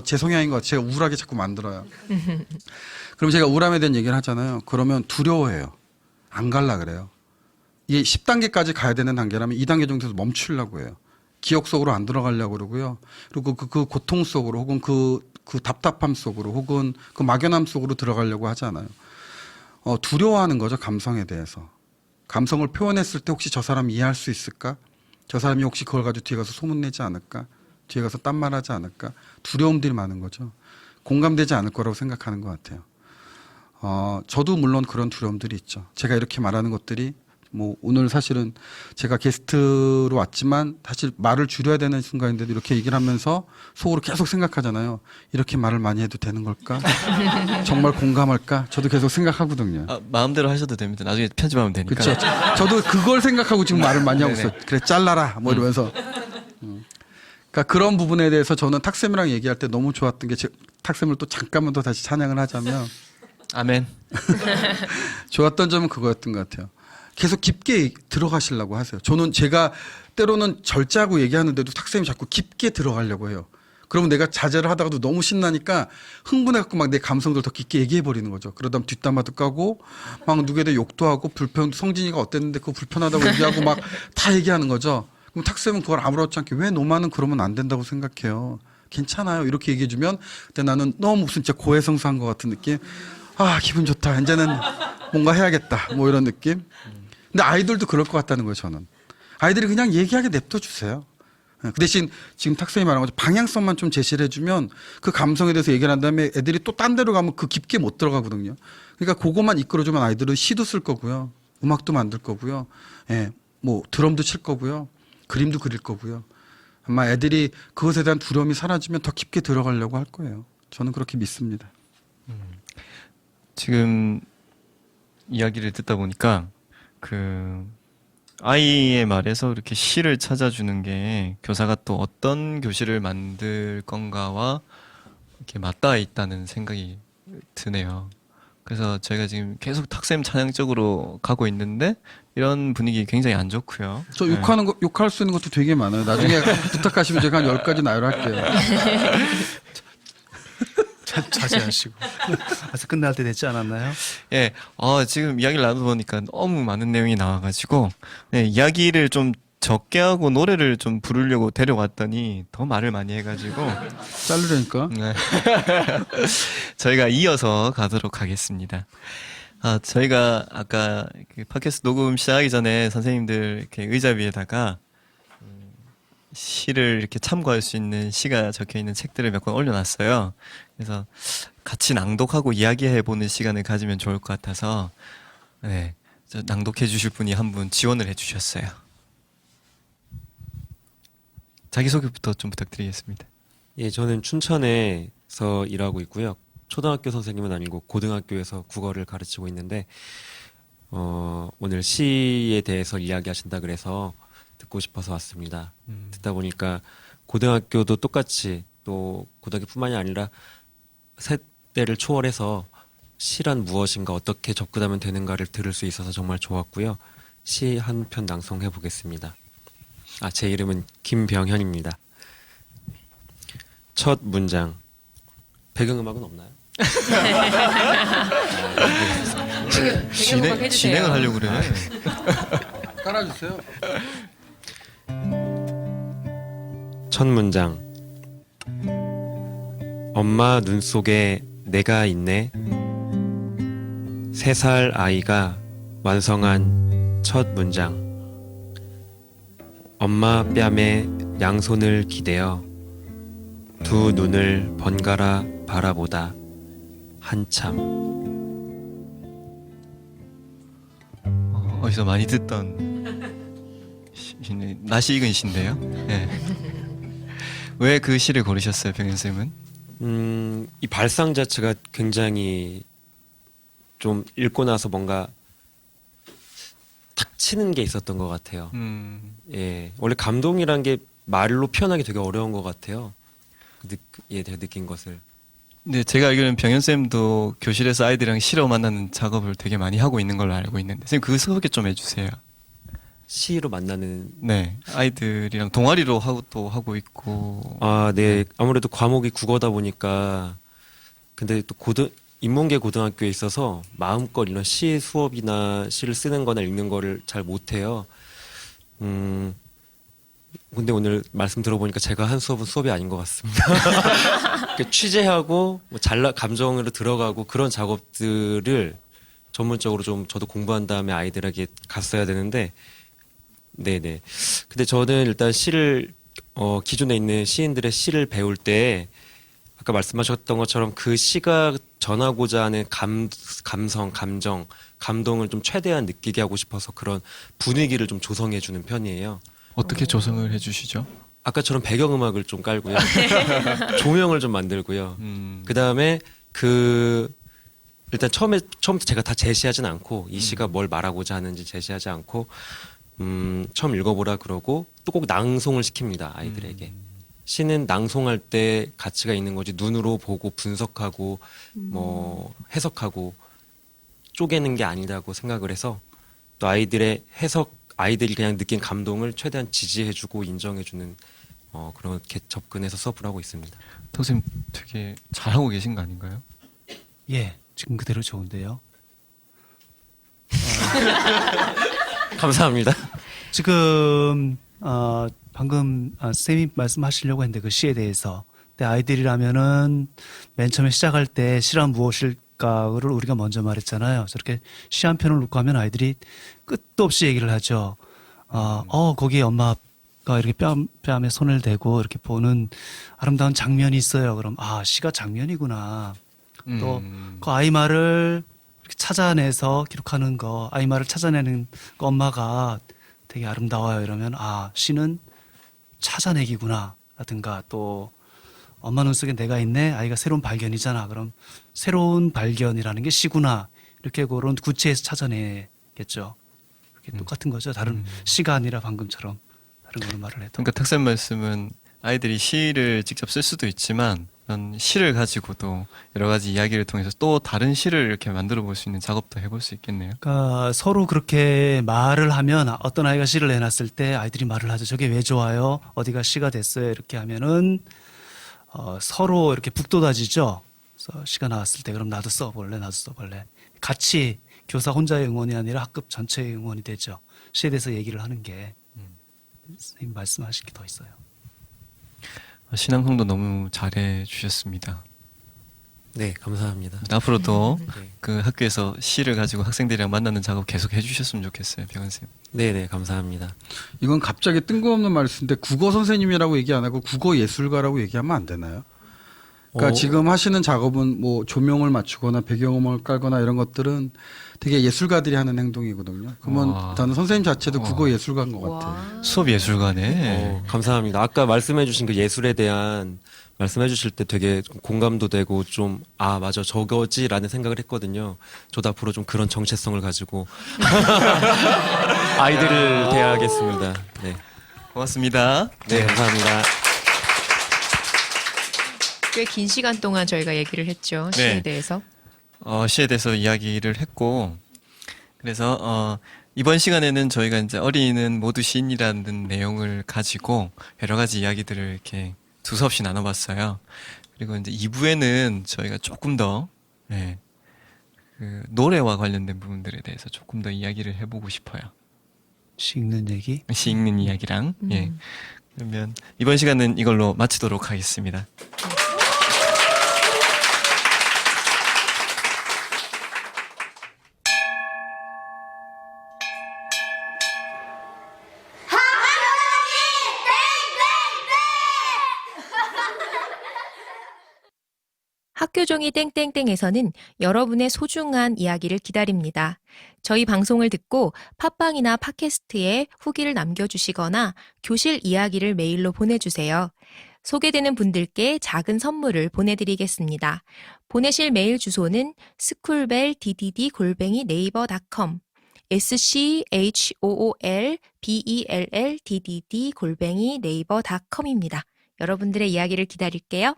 Speaker 4: 제 성향인 것 같아요. 제가 우울하게 자꾸 만들어요. 그럼 제가 우울함에 대한 얘기를 하잖아요. 그러면 두려워해요. 안 갈라 그래요. 이게 10단계까지 가야 되는 단계라면 2단계 정도에서 멈추려고 해요. 기억 속으로 안 들어가려고 그러고요. 그리고 그 고통 속으로 혹은 그 답답함 속으로 혹은 그 막연함 속으로 들어가려고 하잖아요. 두려워하는 거죠. 감성에 대해서. 감성을 표현했을 때 혹시 저 사람이 이해할 수 있을까? 저 사람이 혹시 그걸 가지고 뒤에 가서 소문내지 않을까? 뒤에 가서 딴말하지 않을까? 두려움들이 많은 거죠. 공감되지 않을 거라고 생각하는 것 같아요. 저도 물론 그런 두려움들이 있죠. 제가 이렇게 말하는 것들이 뭐 오늘 사실은 제가 게스트로 왔지만 사실 말을 줄여야 되는 순간인데도 이렇게 얘기를 하면서 속으로 계속 생각하잖아요. 이렇게 말을 많이 해도 되는 걸까? 정말 공감할까? 저도 계속 생각하거든요.
Speaker 1: 마음대로 하셔도 됩니다. 나중에 편집하면 되니까.
Speaker 4: 그렇죠. 저도 그걸 생각하고 지금 말을 많이 하고
Speaker 1: 네네.
Speaker 4: 있어요. 그래 잘라라 뭐 이러면서. 그러니까 그런 부분에 대해서 저는 탁쌤이랑 얘기할 때 너무 좋았던 게 탁쌤을 또 잠깐만 더 다시 찬양을 하자면
Speaker 1: 아멘.
Speaker 4: 좋았던 점은 그거였던 것 같아요. 계속 깊게 들어가시려고 하세요. 저는 제가 때로는 절제하고 얘기하는데도 탁쌤이 자꾸 깊게 들어가려고 해요. 그러면 내가 자제를 하다가도 너무 신나니까 흥분해갖고 막 내 감성들 더 깊게 얘기해버리는 거죠. 그러다 뒷담화도 까고 막 누구에 대해 욕도 하고 성진이가 어땠는데 그거 불편하다고 얘기하고 막 다 얘기하는 거죠. 그럼 탁쌤은 그걸 아무렇지 않게 왜 너만은 그러면 안 된다고 생각해요. 괜찮아요. 이렇게 얘기해주면 그때 나는 너무 무슨 진짜 고해성사한 것 같은 느낌. 아 기분 좋다. 이제는 뭔가 해야겠다. 뭐 이런 느낌. 근데 아이들도 그럴 것 같다는 거예요. 저는. 아이들이 그냥 얘기하게 냅둬 주세요. 그 대신 지금 탁쌤이 말한 것처럼 방향성만 좀 제시를 해주면 그 감성에 대해서 얘기를 한 다음에 애들이 또 딴 데로 가면 그 깊게 못 들어가거든요. 그러니까 그것만 이끌어주면 아이들은 시도 쓸 거고요. 음악도 만들 거고요. 예, 뭐 드럼도 칠 거고요. 그림도 그릴 거고요. 아마 애들이 그것에 대한 두려움이 사라지면 더 깊게 들어가려고 할 거예요. 저는 그렇게 믿습니다.
Speaker 1: 지금 이야기를 듣다 보니까 그 아이의 말에서 이렇게 시를 찾아주는 게 교사가 또 어떤 교실을 만들 건가와 이렇게 맞닿아 있다는 생각이 드네요. 그래서 저희가 지금 계속 탁쌤 찬양 쪽으로 가고 있는데 이런 분위기 굉장히 안 좋고요.
Speaker 4: 저
Speaker 1: 네.
Speaker 4: 욕할 수 있는 것도 되게 많아요. 나중에 부탁하시면 제가 한 10가지 나열할게요.
Speaker 3: 자제하시고. 아직 끝날 때 됐지 않았나요?
Speaker 1: 예, 지금 이야기를 나눠보니까 너무 많은 내용이 나와가지고, 네, 이야기를 좀 적게 하고 노래를 좀 부르려고 데려왔더니 더 말을 많이 해가지고,
Speaker 4: 자르려니까.
Speaker 1: 네. 저희가 이어서 가도록 하겠습니다. 저희가 아까 그 팟캐스트 녹음 시작하기 전에 선생님들 이렇게 의자 위에다가 시를 이렇게 참고할 수 있는 시가 적혀 있는 책들을 몇 권 올려놨어요. 그래서 같이 낭독하고 이야기해보는 시간을 가지면 좋을 것 같아서 네, 저 낭독해 주실 분이 한 분 지원을 해주셨어요. 자기소개부터 좀 부탁드리겠습니다.
Speaker 6: 예, 저는 춘천에서 일하고 있고요. 초등학교 선생님은 아니고 고등학교에서 국어를 가르치고 있는데 오늘 시에 대해서 이야기하신다 그래서 듣고 싶어서 왔습니다. 듣다 보니까 고등학교도 똑같이 또 고등학교뿐만이 아니라 세대를 초월해서 시란 무엇인가 어떻게 접근하면 되는가를 들을 수 있어서 정말 좋았고요. 시 한 편 낭송해 보겠습니다. 제 이름은 김병현입니다. 첫 문장. 배경음악은 없나요?
Speaker 1: 진행을 하려고 그래.
Speaker 4: 깔아주세요.
Speaker 6: 첫 문장. 엄마 눈 속에 내가 있네. 3살 아이가 완성한 첫 문장. 엄마 뺨에 양손을 기대어 두 눈을 번갈아 바라보다 한참.
Speaker 1: 어디서 많이 듣던 낯이 익은 시인데요. 네. 왜 그 시를 고르셨어요, 병현 쌤은?
Speaker 6: 이 발상 자체가 굉장히 좀 읽고 나서 뭔가 탁 치는 게 있었던 것 같아요. 예, 원래 감동이란 게 말로 표현하기 되게 어려운 것 같아요. 예, 제가 느낀 것을.
Speaker 1: 네, 제가 알기로는 병현 쌤도 교실에서 아이들이랑 시로 만나는 작업을 되게 많이 하고 있는 걸로 알고 있는데 선생님 그거 소개 좀 해주세요.
Speaker 6: 시로 만나는.
Speaker 1: 네, 아이들이랑 동아리로 하고 또 하고 있고.
Speaker 6: 아, 네. 아무래도 과목이 국어다 보니까 근데 또 인문계 고등학교에 있어서 마음껏 이런 시 수업이나 시를 쓰는 거나 읽는 거를 잘 못해요. 근데 오늘 말씀 들어보니까 제가 한 수업은 수업이 아닌 것 같습니다. 그러니까 취재하고 뭐 감정으로 들어가고 그런 작업들을 전문적으로 좀 저도 공부한 다음에 아이들에게 갔어야 되는데, 네네. 근데 저는 일단 시를 기존에 있는 시인들의 시를 배울 때 아까 말씀하셨던 것처럼 그 시가 전하고자 하는 감성, 감정, 감동을 좀 최대한 느끼게 하고 싶어서 그런 분위기를 좀 조성해 주는 편이에요.
Speaker 1: 어떻게 조성을 해주시죠?
Speaker 6: 아까처럼 배경음악을 좀 깔고요. 조명을 좀 만들고요. 그 다음에 일단 처음부터 제가 다 제시하진 않고 이 시가 뭘 말하고자 하는지 제시하지 않고 처음 읽어보라 그러고 또 꼭 낭송을 시킵니다. 아이들에게. 시는 낭송할 때 가치가 있는 거지 눈으로 보고 분석하고 뭐 해석하고 쪼개는 게 아니라고 생각을 해서 또 아이들이 그냥 느낀 감동을 최대한 지지해주고 인정해주는 그렇게 접근해서 수업을 하고 있습니다.
Speaker 1: 선생님 되게 잘하고 계신 거 아닌가요?
Speaker 3: 예, 지금 그대로 좋은데요.
Speaker 6: 감사합니다.
Speaker 3: 지금 방금 쌤이 말씀하시려고 했는데 그 시에 대해서 근데 아이들이라면은 맨 처음에 시작할 때 시란 무엇일까를 우리가 먼저 말했잖아요. 저렇게 시 한 편을 놓고 하면 아이들이 끝도 없이 얘기를 하죠. 거기에 엄마가 이렇게 뺨에 손을 대고 이렇게 보는 아름다운 장면이 있어요. 그럼 시가 장면이구나. 또 그 아이 말을 이렇게 찾아내서 기록하는 거, 아이 말을 찾아내는 그 엄마가 되게 아름다워요. 이러면 시는 찾아내기구나 라든가 또 엄마 눈 속에 내가 있네. 아이가 새로운 발견이잖아. 그럼 새로운 발견이라는 게 시구나. 이렇게 그런 구체에서 찾아내겠죠. 그게 똑같은 거죠. 다른 시가 아니라 방금처럼 다른 걸로 말을 해도.
Speaker 1: 그러니까 탁쌤 말씀은 아이들이 시를 직접 쓸 수도 있지만 그런 시를 가지고도 여러 가지 이야기를 통해서 또 다른 시를 이렇게 만들어 볼 수 있는 작업도 해볼 수 있겠네요.
Speaker 3: 그러니까 서로 그렇게 말을 하면 어떤 아이가 시를 내놨을 때 아이들이 말을 하죠. 저게 왜 좋아요? 어디가 시가 됐어요? 이렇게 하면은 서로 이렇게 북돋아지죠. 그래서 시가 나왔을 때 그럼 나도 써볼래, 나도 써볼래. 같이 교사 혼자의 응원이 아니라 학급 전체의 응원이 되죠. 시에 대해서 얘기를 하는 게 선생님 말씀하신 게 더 있어요.
Speaker 1: 신앙송도 너무 잘해 주셨습니다.
Speaker 6: 네, 감사합니다.
Speaker 1: 앞으로도
Speaker 6: 네.
Speaker 1: 그 학교에서 시를 가지고 학생들이랑 만나는 작업 계속 해주셨으면 좋겠어요, 병원 쌤.
Speaker 6: 네, 감사합니다.
Speaker 4: 이건 갑자기 뜬금없는 말씀인데 국어 선생님이라고 얘기 안 하고 국어 예술가라고 얘기하면 안 되나요? 그러니까 지금 하시는 작업은 뭐 조명을 맞추거나 배경음악을 깔거나 이런 것들은 되게 예술가들이 하는 행동이거든요. 그러면 나는 선생님 자체도 국어 예술가인 것 같아요.
Speaker 1: 수업 예술가네.
Speaker 6: 감사합니다. 아까 말씀해주신 그 예술에 대한 말씀해주실 때 되게 공감도 되고 좀 맞아 저거지라는 생각을 했거든요. 저도 앞으로 좀 그런 정체성을 가지고 아이들을 대하겠습니다. 네,
Speaker 1: 고맙습니다.
Speaker 6: 네, 감사합니다.
Speaker 2: 꽤 긴 시간 동안 저희가 얘기를 했죠. 시에
Speaker 1: 네.
Speaker 2: 대해서.
Speaker 1: 시에 대해서 이야기를 했고, 그래서 이번 시간에는 저희가 이제 어린이는 모두 시인이라는 내용을 가지고 여러 가지 이야기들을 이렇게 두서없이 나눠봤어요. 그리고 이제 2부에는 저희가 조금 더 그 노래와 관련된 부분들에 대해서 조금 더 이야기를 해보고 싶어요.
Speaker 3: 시 읽는 얘기.
Speaker 1: 시 읽는 이야기랑. 예. 그러면 이번 시간은 이걸로 마치도록 하겠습니다.
Speaker 2: 학교종이 땡땡땡에서는 여러분의 소중한 이야기를 기다립니다. 저희 방송을 듣고 팟빵이나 팟캐스트에 후기를 남겨주시거나 교실 이야기를 메일로 보내주세요. 소개되는 분들께 작은 선물을 보내드리겠습니다. 보내실 메일 주소는 schoolbelldd@naver.com schoolbellddd @naver.com입니다. 여러분들의 이야기를 기다릴게요.